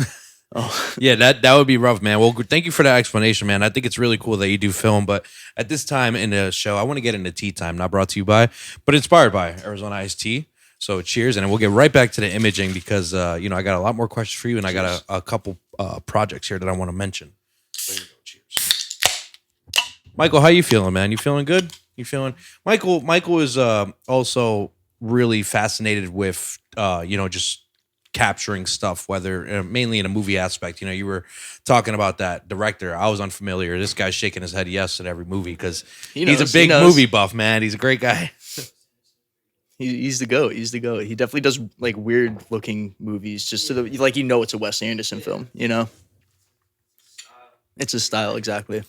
Oh. Yeah, that would be rough, man. Well, thank you for that explanation, man. I think it's really cool that you do film, but at this time in the show, I want to get into tea time, not brought to you by, but inspired by Arizona Iced Tea. So cheers, and we'll get right back to the imaging because, I got a lot more questions for you, and I got a couple projects here that I want to mention. There you go. Cheers. Michael, how you feeling, man? You feeling good? You feeling? Michael is also really fascinated with, just capturing stuff, whether mainly in a movie aspect. You were talking about that director. I was unfamiliar. This guy's shaking his head yes at every movie because he's a big movie buff, man. He's a great guy. He's the GOAT. He's the GOAT. He definitely does like weird looking movies just so that it's a Wes Anderson film. It's his style, exactly.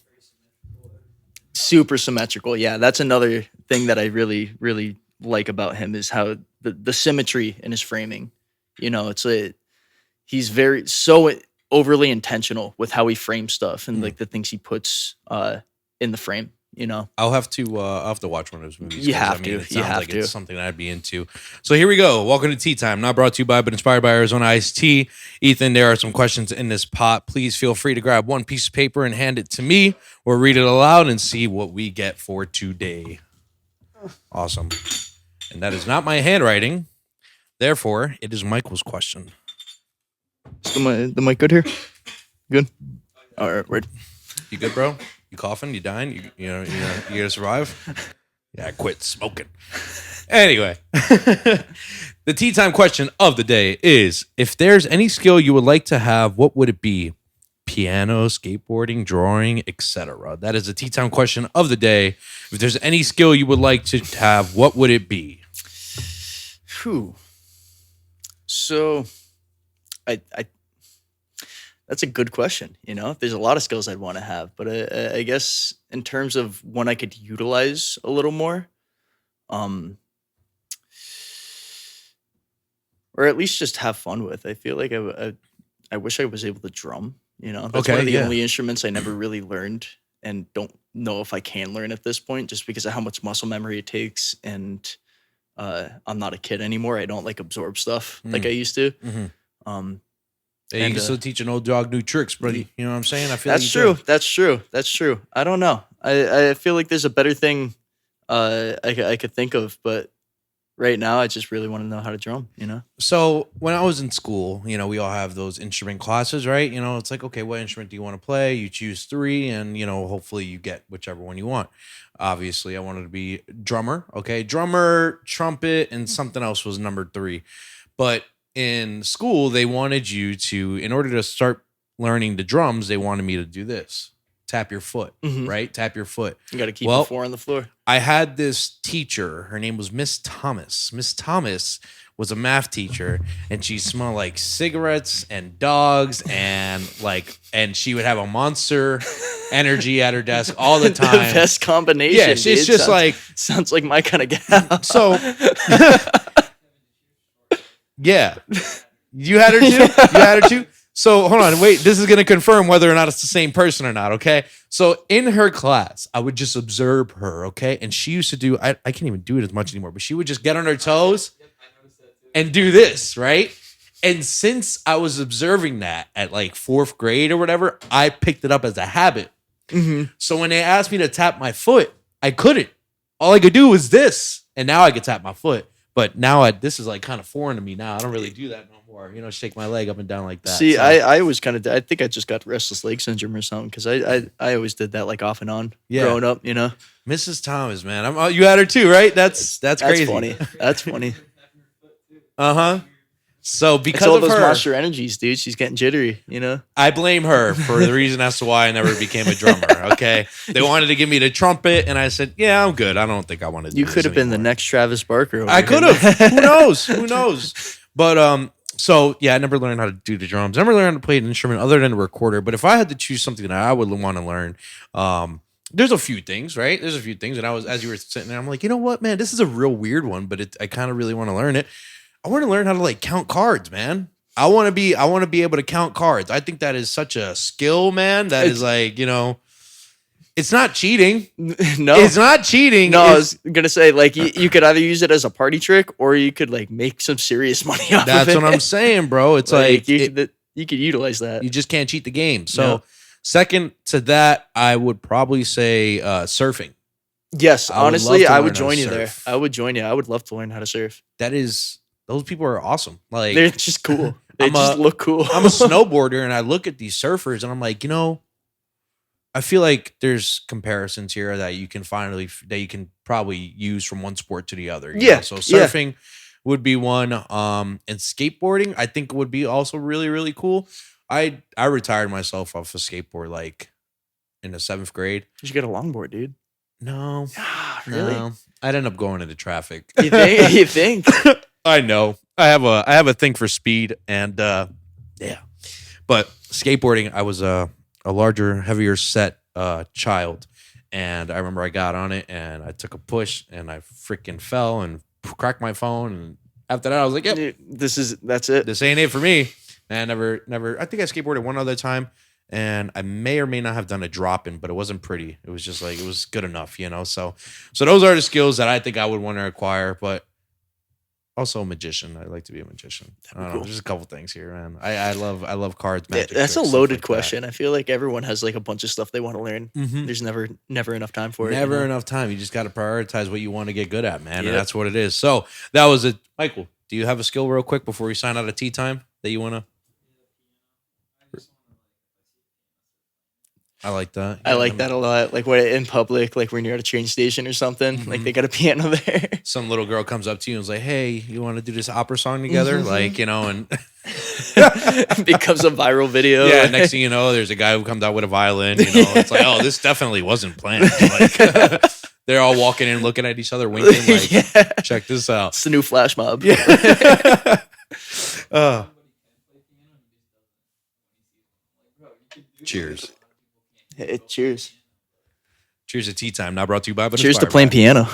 Super symmetrical. Yeah, that's another thing that I really, really like about him is how the symmetry in his framing. He's so overly intentional with how he frames stuff and like the things he puts in the frame. I'll have to watch one of those movies. You have to. It sounds like it's something that I'd be into. So here we go. Welcome to Tea Time. Not brought to you by, but inspired by Arizona Iced Tea. Ethan, there are some questions in this pot. Please feel free to grab one piece of paper and hand it to me, or read it aloud and see what we get for today. Awesome. And that is not my handwriting. Therefore, it is Michael's question. Is the mic good here? Good? All right, word. You good, bro? You coughing? You dying? You gonna survive? Yeah, quit smoking. Anyway, the tea time question of the day is: if there's any skill you would like to have, what would it be? Piano, skateboarding, drawing, etc. That is the tea time question of the day. If there's any skill you would like to have, what would it be? Whew. So, I that's a good question. There's a lot of skills I'd want to have, but I guess in terms of one I could utilize a little more, or at least just have fun with. I feel like I wish I was able to drum. That's one of the only instruments I never really learned, and don't know if I can learn at this point, just because of how much muscle memory it takes. And I'm not a kid anymore. I don't absorb stuff like I used to. Mm-hmm. You can still teach an old dog new tricks, buddy. You know what I'm saying? I feel that's true. That's true. That's true. I don't know. I feel like there's a better thing I could think of, but right now I just really want to know how to drum. So when I was in school, we all have those instrument classes, right? It's like, okay, what instrument do you want to play? You choose 3, and hopefully you get whichever one you want. Obviously, I wanted to be drummer. Okay, drummer, trumpet, and something else was number 3, but in school, they wanted you to, in order to start learning the drums, they wanted me to do this. Tap your foot, right? Tap your foot. You got to keep the 4 on the floor. I had this teacher. Her name was Miss Thomas. Miss Thomas was a math teacher, and she smelled like cigarettes and dogs, and she would have a Monster Energy at her desk all the time. The best combination. Yeah, it's just sounds like my kind of gal. So, yeah, you had her too. You had her too. So hold on, wait. This is going to confirm whether or not it's the same person or not. Okay. So in her class, I would just observe her. Okay, and she used to do. I can't even do it as much anymore, but she would just get on her toes and do this, right? And since I was observing that at like 4th grade or whatever, I picked it up as a habit. Mm-hmm. So when they asked me to tap my foot, I couldn't. All I could do was this, and now I could tap my foot. But now this is like kind of foreign to me now. I don't really do that no more. You know, shake my leg up and down like that. See, so. I was kind of, I think I just got restless leg syndrome or something because I always did that like off and on growing up, you know. Mrs. Thomas, man. You had her too, right? That's crazy. Funny. That's funny. Uh-huh. So because it's all of those her, Monster Energies, dude, she's getting jittery, you know? I blame her for the reason as to why I never became a drummer, okay? They wanted to give me the trumpet, and I said, yeah, I'm good. I don't think I want to do You this could have been the anymore. next Travis Barker. I could have. Who knows? Who knows? But, so, yeah, I never learned how to do the drums. I never learned how to play an instrument other than a recorder. But if I had to choose something that I would want to learn, there's a few things, right? There's a few things. And as you were sitting there, I'm like, you know what, man? This is a real weird one, but I kind of really want to learn it. I want to learn how to, like, count cards, man. I want to be able to count cards. I think that is such a skill, man. That is like, you know, it's not cheating. No, it's not cheating. No, I was gonna say like you could either use it as a party trick or you could like make some serious money off of it. That's what I'm saying, bro. It's like you could utilize that. You just can't cheat the game. So second to that, I would probably say surfing. Yes, honestly, I would join you surf. there. I would join you. I would love to learn how to surf. Those people are awesome. Like they're just cool. They just look cool. I'm a snowboarder and I look at these surfers and I'm like, you know, I feel like there's comparisons here that you can probably use from one sport to the other. You know? So surfing would be one. And skateboarding, I think would be also really, really cool. I retired myself off a skateboard like in the 7th grade. You should get a longboard, dude. No. Really? No. I'd end up going into traffic. You think? I know. I have a thing for speed and yeah. But skateboarding, I was a larger, heavier set child. And I remember I got on it and I took a push and I freaking fell and cracked my phone. And after that, I was like, yep. That's it. This ain't it for me. And I I think I skateboarded one other time. And I may or may not have done a drop-in, but it wasn't pretty. It was just like, it was good enough, you know? So those are the skills that I think I would want to acquire, but also a magician. I'd like to be a magician. I don't know. There's a couple things here, man. I love cards, magic. That's a loaded question. I feel like everyone has like a bunch of stuff they want to learn. Mm-hmm. There's never enough time for it. Never enough time. You just got to prioritize what you want to get good at, man. Yep. And that's what it is. So that was it. Michael, do you have a skill real quick before we sign out of tea time that you want to? I like that. I like that a lot. Like when in public, like when you're at a train station or something, like they got a piano there. Some little girl comes up to you and is like, "Hey, you want to do this opera song together?" Mm-hmm. Like, you know, and it becomes a viral video. Yeah. Next thing you know, there's a guy who comes out with a violin. You know, it's like, oh, this definitely wasn't planned. Like, they're all walking in, looking at each other, winking. Like, check this out. It's the new flash mob. Yeah. Cheers. Hey, cheers. Cheers to tea time. Not brought to you by, but cheers to playing piano.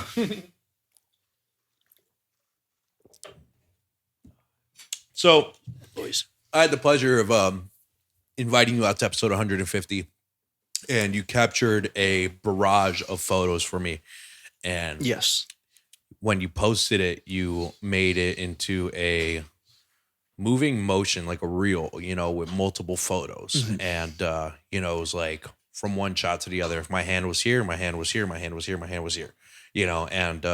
So, boys, I had the pleasure of inviting you out to episode 150, and you captured a barrage of photos for me. And yes, when you posted it, you made it into a moving motion, like a reel, you know, with multiple photos. Mm-hmm. And, you know, it was like from one shot to the other. If my hand was here, my hand was here, my hand was here, my hand was here, you know. And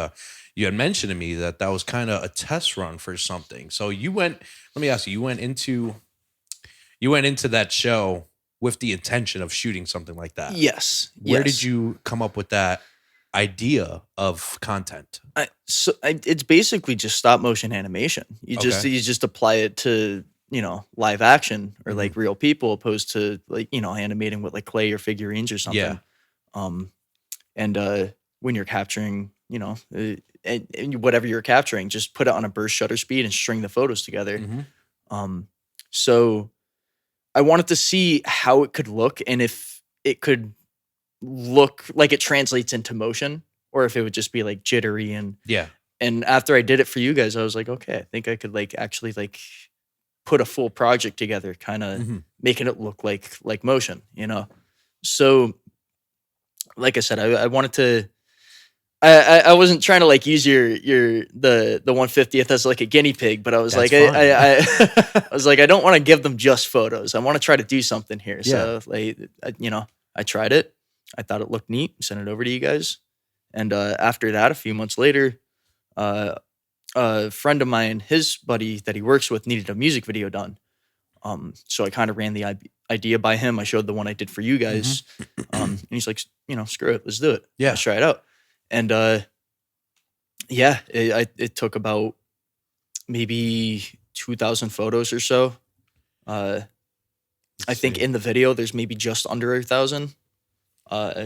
you had mentioned to me that was kind of a test run for something. So let me ask you, you went into that show with the intention of shooting something like that. Yes. Where did you come up with that idea of content? It's basically just stop motion animation. You just apply it to, you know, live action or like real people, opposed to like, you know, animating with like clay or figurines or something. Yeah. And when you're capturing and whatever you're capturing, just put it on a burst shutter speed and string the photos together. So I wanted to see how it could look and if it could look like it translates into motion or if it would just be like jittery and after I did it for you guys, I was like, okay, I think I could like actually like put a full project together, kind of making it look like motion, So like I said, I wanted to, I wasn't trying to like use the 150th as like a guinea pig, but I was I was like, I don't want to give them just photos. I want to try to do something here. Yeah. So like, I tried it. I thought it looked neat. Sent it over to you guys. And after that, a few months later, a friend of mine, his buddy that he works with needed a music video done. So I kind of ran the idea by him. I showed the one I did for you guys. And he's like, screw it. Let's do it. Yeah. Let's try it out. And it took about maybe 2,000 photos or so. I think in the video, there's maybe just under 1,000.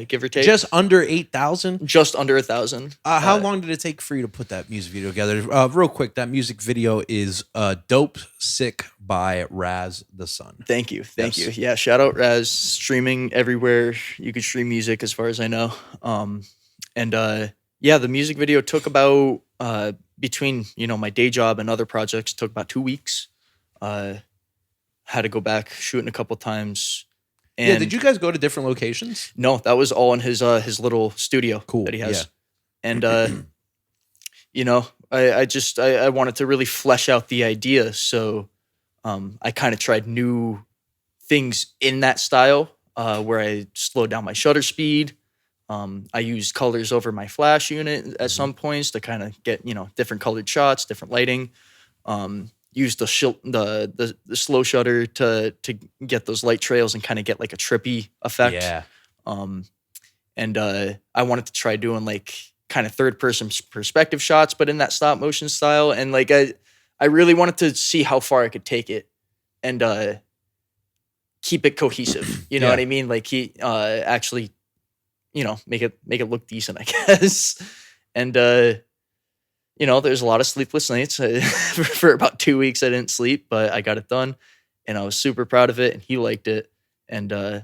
Give or take. Just under 8,000? Just under 1,000. How long did it take for you to put that music video together? Real quick, that music video is Dope Sick by Raz The Sun. Thank you. Yeah, shout out Raz. Streaming everywhere you can stream music as far as I know. The music video took about, between, my day job and other projects, took about 2 weeks. Had to go back, shooting a couple times. And did you guys go to different locations? No, that was all in his little studio that he has. Yeah. And I wanted to really flesh out the idea, so I kind of tried new things in that style where I slowed down my shutter speed. I used colors over my flash unit at some points to kind of get different colored shots, different lighting. Used the slow shutter to get those light trails and kind of get like a trippy effect. Yeah. I wanted to try doing like kind of third person perspective shots, but in that stop motion style. And like I really wanted to see how far I could take it and keep it cohesive. You know what I mean? Like he actually, make it look decent, I guess. And there's a lot of sleepless nights. For about 2 weeks, I didn't sleep, but I got it done, and I was super proud of it. And he liked it, and I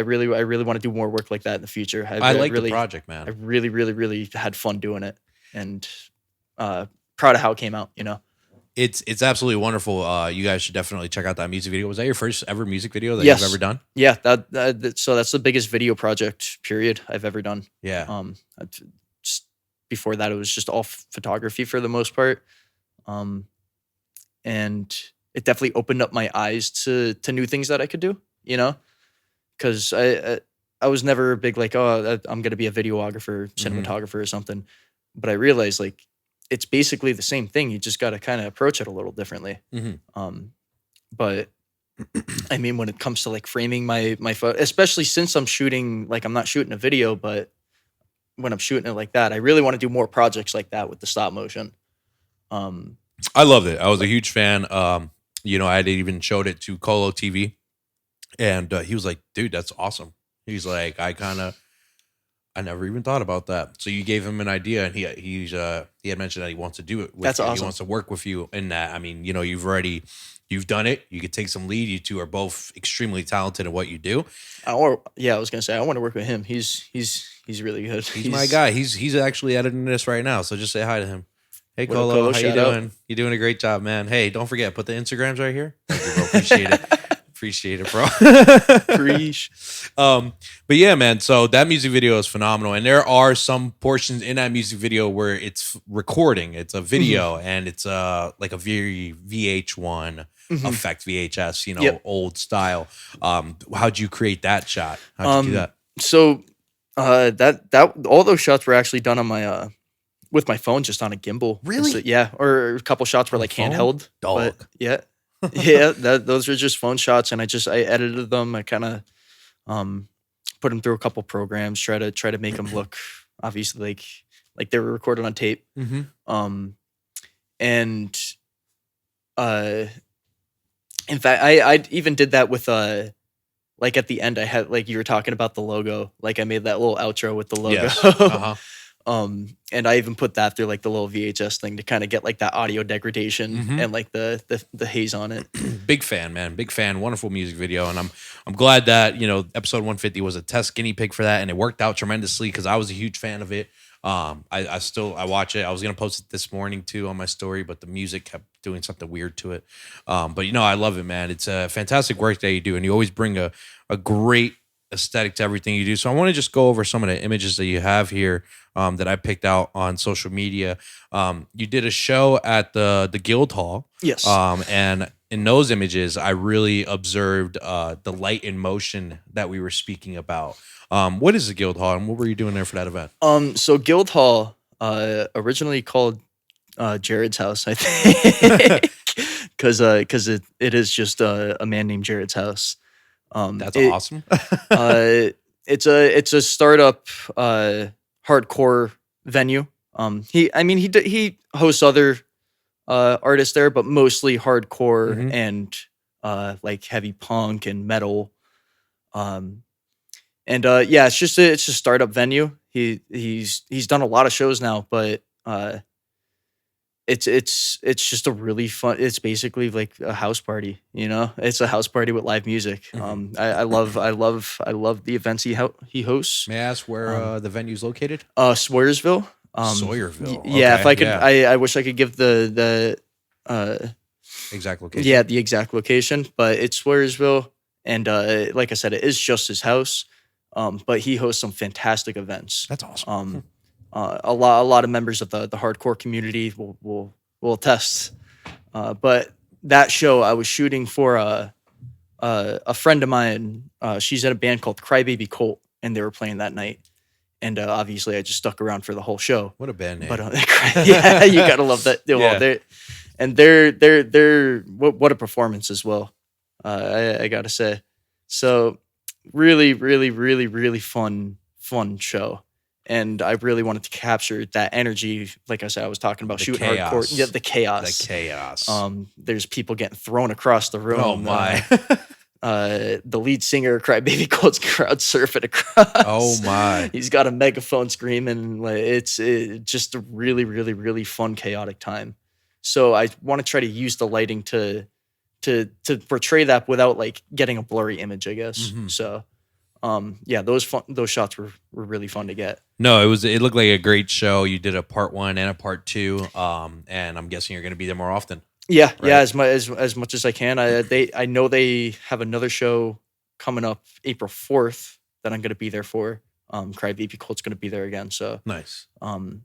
really want to do more work like that in the future. I like the project, man. I really, really, really had fun doing it, and proud of how it came out. It's absolutely wonderful. You guys should definitely check out that music video. Was that your first ever music video that you've ever done? Yeah, so that's the biggest video project period I've ever done. Yeah. Before that, it was just all photography for the most part. And it definitely opened up my eyes to new things that I could do, because I was never big like, I'm going to be a videographer, cinematographer or something. But I realized like, it's basically the same thing. You just got to kind of approach it a little differently. But I mean, when it comes to like framing my photo, especially since I'm shooting, like I'm not shooting a video, but when I'm shooting it like that, I really want to do more projects like that with the stop motion. I loved it. I was a huge fan. I had even showed it to Colo TV, and he was like, "Dude, that's awesome." He's like, "I never even thought about that." So you gave him an idea, and he had mentioned that he wants to do it with That's you. awesome. He wants to work with you in that. I mean, you've done it. You could take some lead. You two are both extremely talented at what you do. I was gonna say I want to work with him. He's really good. He's my guy. He's actually editing this right now. So just say hi to him. Hey Colo, how you doing? You're doing a great job, man. Hey, don't forget, put the Instagrams right here. Thank you, bro. Appreciate it. Appreciate it, bro. But yeah, man. So that music video is phenomenal, and there are some portions in that music video where it's recording. It's a video, and it's like a very VH1 effect, VHS, old style. How'd you create that shot? How'd you do that? So that all those shots were actually done on my with my phone, just on a gimbal. Really? So, yeah. Or a couple shots were like handheld. Dog. But, yeah. Yeah, those are just phone shots, and I edited them. I kind of put them through a couple programs, try to make them look obviously like they were recorded on tape. In fact, I even did that with like at the end I had, like you were talking about the logo, like I made that little outro with the logo. Yes. And I even put that through like the little VHS thing to kind of get like that audio degradation and like the haze on it. Big fan, man. Big fan. Wonderful music video. And I'm glad that, episode 150 was a test guinea pig for that. And it worked out tremendously because I was a huge fan of it. I watch it. I was going to post it this morning too on my story, but the music kept doing something weird to it. But I love it, man. It's a fantastic work that you do. And you always bring a great aesthetic to everything you do. So I want to just go over some of the images that you have here that I picked out on social media. You did a show at the Guildhall. Yes. And in those images, I really observed the light in motion that we were speaking about. What is the Guildhall and what were you doing there for that event? So Guildhall, originally called Jared's house, I think, because it is just a man named Jared's house. That's awesome. It's a startup hardcore venue. He hosts other artists there, but mostly hardcore and like heavy punk and metal. It's just a startup venue. He's done a lot of shows now, but it's just a really fun. It's basically like a house party, It's a house party with live music. I love the events he hosts. May I ask where the venue's located? Sawyersville. Sawyerville. Yeah, if I could, I wish I could give the exact location. Yeah, the exact location, but it's Sawyersville, and like I said, it is just his house. But he hosts some fantastic events. That's awesome. A lot of members of the hardcore community will attest. But that show I was shooting for a friend of mine. She's in a band called Crybaby Cult, and they were playing that night. And obviously, I just stuck around for the whole show. What a band name! But yeah, you gotta love that. Well, they're what a performance as well. I gotta say. So really, really, really, really fun show. And I really wanted to capture that energy. Like I said, I was talking about shooting hardcore. Yeah, the chaos. The chaos. There's people getting thrown across the room. Oh my. The lead singer of Crybaby Cult's crowd surfing across. Oh my. He's got a megaphone screaming. It's just a really, really, really fun, chaotic time. So I want to try to use the lighting to portray that without like getting a blurry image, I guess. So those shots were really fun to get. No, it looked like a great show. You did a part 1 and a part 2. And I'm guessing you're going to be there more often. Yeah, right? Yeah, as much as I can. I know they have another show coming up April 4th that I'm going to be there for. Crybaby Cult's going to be there again. So nice. I'm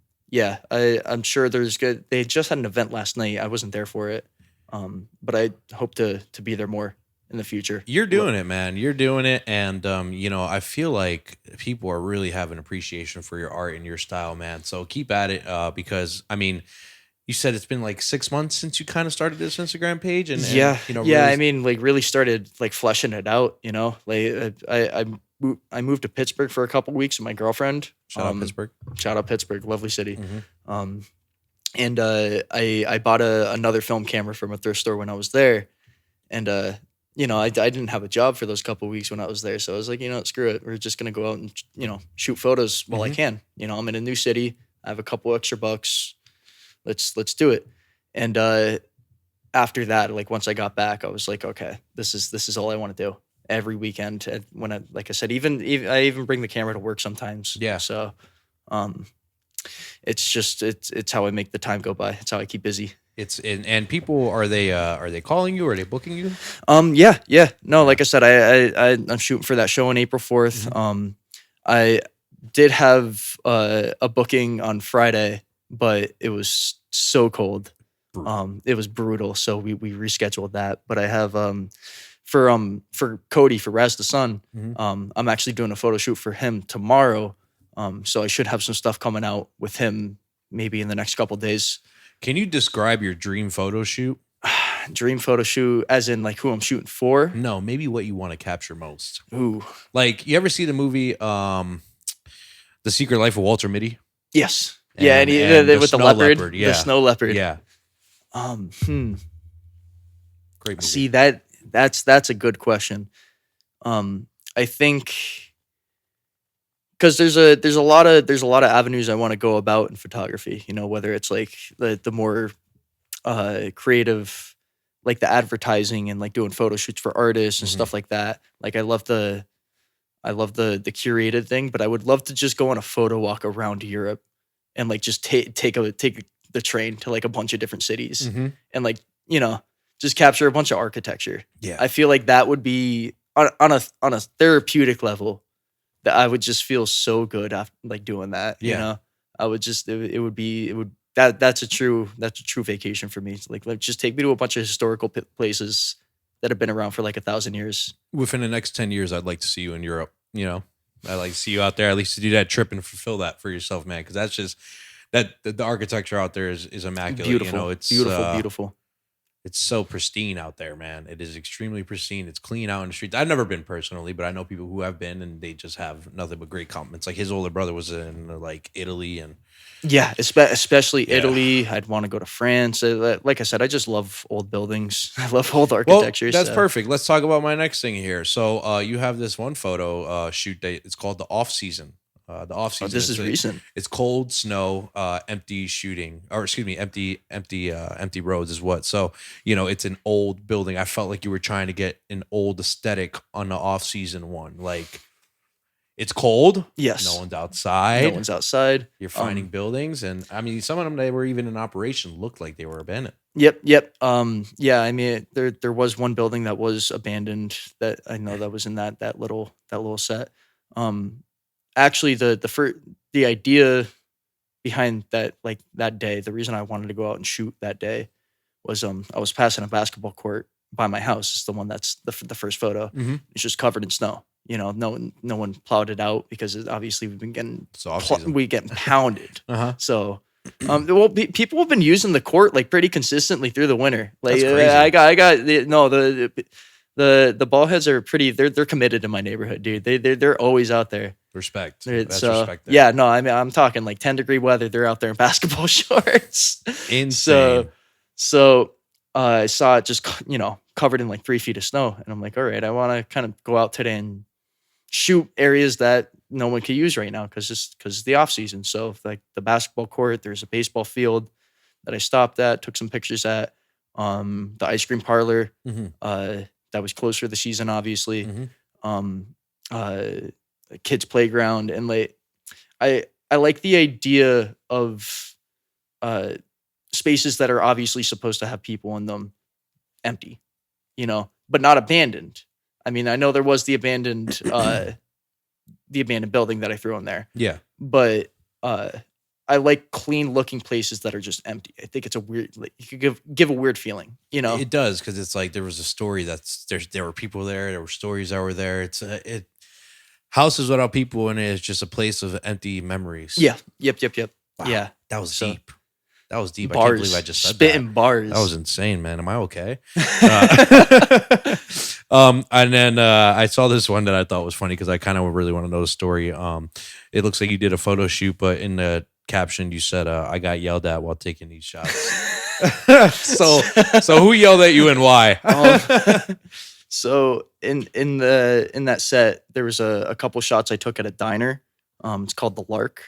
sure there's good. They just had an event last night. I wasn't there for it. But I hope to be there more in the future. You're doing it, man. You're doing it. And, I feel like people are really having appreciation for your art and your style, man. So keep at it because, you said it's been like 6 months since you kind of started this Instagram page. And really started like fleshing it out, Like I moved to Pittsburgh for a couple weeks with my girlfriend. Shout out Pittsburgh. Shout out Pittsburgh. Lovely city. And I bought another film camera from a thrift store when I was there. And, I didn't have a job for those couple of weeks when I was there. So I was like, screw it. We're just going to go out and, shoot photos while I can. I'm in a new city. I have a couple extra bucks. Let's do it. And after that, like once I got back, I was like, okay, this is all I want to do every weekend. And when I even bring the camera to work sometimes. Yeah. So it's how I make the time go by. It's how I keep busy. And people, are they calling you? Are they booking you? Yeah. No, like I said, I'm shooting for that show on April 4th. I did have a booking on Friday, but it was so cold. It was brutal. So we rescheduled that. But I have for Cody, for Raz The Sun, I'm actually doing a photo shoot for him tomorrow. So I should have some stuff coming out with him maybe in the next couple of days. Can you describe your dream photo shoot? Dream photo shoot, as in like who I'm shooting for? No, maybe what you want to capture most. Ooh. Like, you ever see the movie The Secret Life of Walter Mitty? Yes. And with the leopard. Yeah. The snow leopard. Yeah. Great movie. See, that's a good question. I think because there's a lot of avenues I want to go about in photography. You know, whether it's like the more creative, like the advertising and like doing photo shoots for artists and stuff like that. Like I love the curated thing, but I would love to just go on a photo walk around Europe and like just take the train to like a bunch of different cities and like, you know, just capture a bunch of architecture. Yeah. I feel like that would be on a therapeutic level that I would just feel so good after like doing that. Yeah. You know, I would just, it would that's a true vacation for me. It's like just take me to a bunch of historical places that have been around for like 1,000 years. Within the next 10 years, I'd like to see you in Europe. You know, I'd like to see you out there, at least to do that trip and fulfill that for yourself, man. Because that's just the architecture out there is immaculate. Beautiful. You know, it's beautiful. It's so pristine out there, man. It is extremely pristine. It's clean out in the streets. I've never been personally, but I know people who have been, and they just have nothing but great compliments. Like his older brother was in like Italy, and yeah, especially Italy. I'd want to go to France. Like I said, I just love old buildings. I love old architecture. Well, that's perfect. Let's talk about my next thing here. So you have this one photo shoot date. It's called the off season. The off season. This is recent. It's cold, snow, empty shooting, or excuse me, empty roads is what. So you know, it's an old building. I felt like you were trying to get an old aesthetic on the off season one. Like it's cold. Yes. No one's outside. No one's outside. You're finding buildings, and I mean, some of them they were even in operation looked like they were abandoned. Yep. Yeah. I mean, there was one building that was abandoned that I know that was in that little set. Actually, the idea behind that, like that day, the reason I wanted to go out and shoot that day was I was passing a basketball court by my house. It's the one that's the first photo. It's just covered in snow. You know, no one plowed it out because obviously we've been getting pounded. So, well, people have been using the court like pretty consistently through the winter. Like the ball heads are pretty. They're committed to my neighborhood, dude. They're always out there. Respect. That's respect there. Yeah, no, I mean I'm talking like 10-degree weather. They're out there in basketball shorts. Insane. So I saw it just covered in like 3 feet of snow, and I'm like, all right, I want to kind of go out today and shoot areas that no one can use right now because it's the off season. So like the basketball court, there's a baseball field that I stopped at, took some pictures at. The ice cream parlor that was closed for the season, obviously. A kids playground, and like I like the idea of spaces that are obviously supposed to have people in them empty, but not abandoned. I mean, I know there was the abandoned building that I threw in there. Yeah. But I like clean looking places that are just empty. I think it's a weird, like, you could give a weird feeling, It does, because it's like there was a story there were people there were stories that were there. Houses without people in it is just a place of empty memories. Yeah. Yep. Wow. Yeah. That was deep. That was deep. Bars. I can't believe I just said spitting bars. That was insane, man. Am I okay? And then I saw this one that I thought was funny because I kind of really want to know the story. It looks like you did a photo shoot, but in the caption you said, "I got yelled at while taking these shots." so who yelled at you and why? So in that set, there was a couple shots I took at a diner. It's called the Lark.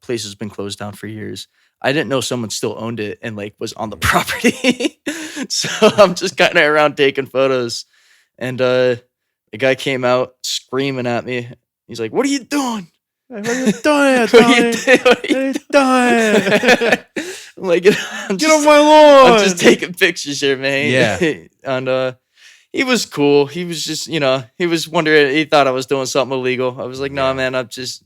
Place has been closed down for years. I didn't know someone still owned it and like was on the property. So I'm just kind of around taking photos, and the guy came out screaming at me. He's like, "What are you doing? What are you doing? What are you doing? I'm like, get off my lawn! I'm just taking pictures here, man." Yeah. And he was cool. He was just, he was wondering. He thought I was doing something illegal. I was like, "No, man. I'm just,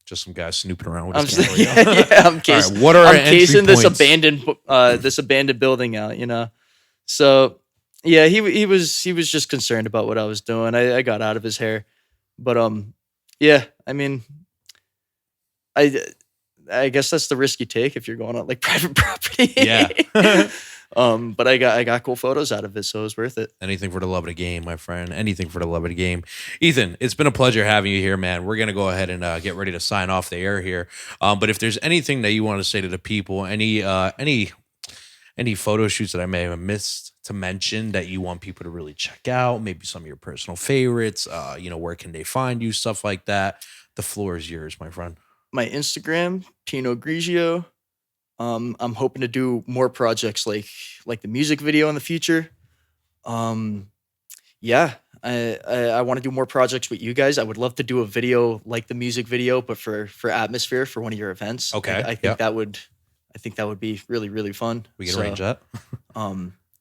just some guy snooping around with I'm his just, camera. I'm casing, right, what are I'm casing this points? this abandoned building out, So yeah, he was just concerned about what I was doing. I got out of his hair, but yeah, I mean, I guess that's the risk you take if you're going on like private property. Yeah. But I got cool photos out of it, so it was worth it. Anything for the love of the game, my friend. Anything for the love of the game. Ethan, it's been a pleasure having you here, man. We're going to go ahead and get ready to sign off the air here. But if there's anything that you want to say to the people, any photo shoots that I may have missed to mention that you want people to really check out, maybe some of your personal favorites, where can they find you, stuff like that. The floor is yours, my friend. My Instagram, Pino Grejio. I'm hoping to do more projects like the music video in the future. Yeah, I want to do more projects with you guys. I would love to do a video like the music video, but for Atmosphere for one of your events. Okay, I think that would be really, really fun. We can arrange that.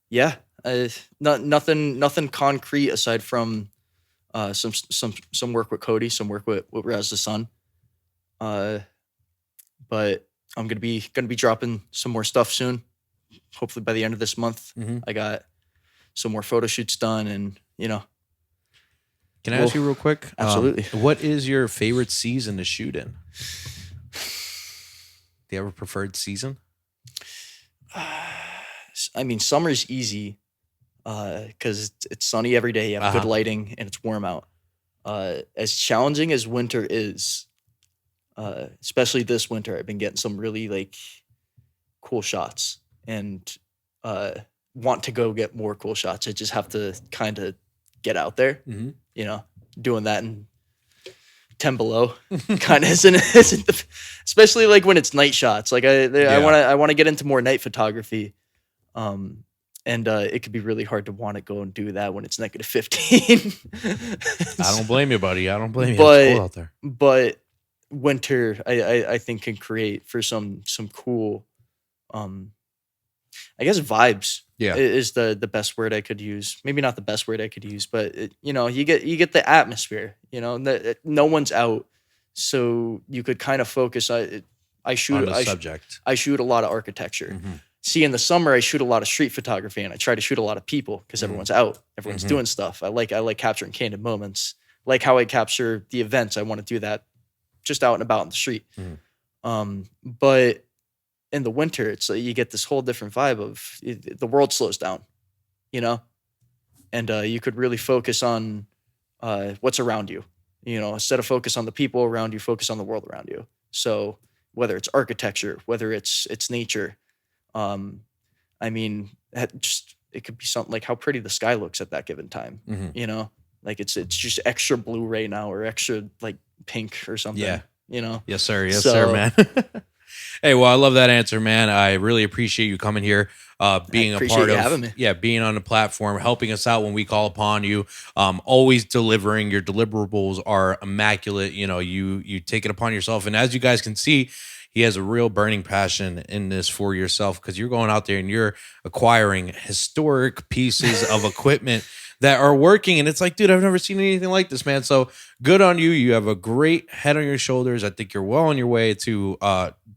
Yeah, nothing concrete aside from some work with Cody, some work with Raz The Sun. But I'm gonna be dropping some more stuff soon. Hopefully by the end of this month. Mm-hmm. I got some more photo shoots done, and Can I ask you real quick? Absolutely. What is your favorite season to shoot in? Do you have a preferred season? I mean, summer's easy because it's sunny every day. You have good lighting, and it's warm out. As challenging as winter is, especially this winter, I've been getting some really cool shots, and want to go get more cool shots. I just have to kind of get out there. Mm-hmm. Doing that in 10 below kind of isn't especially when it's night shots. I want to get into more night photography. And it could be really hard to want to go and do that when it's -15. I don't blame you, buddy. I don't blame you. It's cool out there. But winter, I think can create for some cool, I guess vibes. Yeah, is the best word I could use. Maybe not the best word I could use, but you get the atmosphere. No one's out, so you could kind of focus. I shoot a lot of architecture. Mm-hmm. See, in the summer, I shoot a lot of street photography, and I try to shoot a lot of people because everyone's out, everyone's doing stuff. I like capturing candid moments, like how I capture the events. I want to do that just out and about in the street. Mm-hmm. But in the winter, it's you get this whole different vibe of the world slows down, and you could really focus on what's around you. Instead of focus on the people around you, focus on the world around you. So whether it's architecture, whether it's nature. I mean, it could be something like how pretty the sky looks at that given time. Mm-hmm. It's just extra blue right now, or extra pink or something. Yeah. Yes, sir. Yes, So- sir, man. Hey, well, I love that answer, man. I really appreciate you coming here, being a part of, having me. Being on the platform, helping us out when we call upon you. Always delivering. Your deliverables are immaculate. You take it upon yourself, and as you guys can see, he has a real burning passion in this for yourself, because you're going out there and you're acquiring historic pieces of equipment that are working. And it's like, dude, I've never seen anything like this, man. So good on you. You have a great head on your shoulders. I think you're well on your way to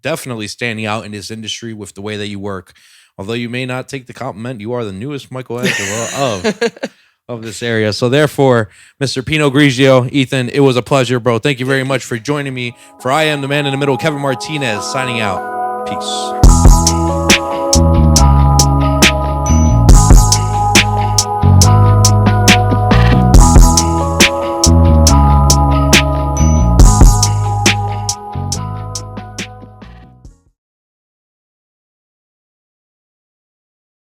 definitely standing out in this industry with the way that you work. Although you may not take the compliment, you are the newest Michelangelo of this area. So therefore, Mr. Pino Grejio, Ethan, it was a pleasure, bro. Thank you very much for joining me. For I am the man in the middle, Kevin Martinez, signing out. Peace.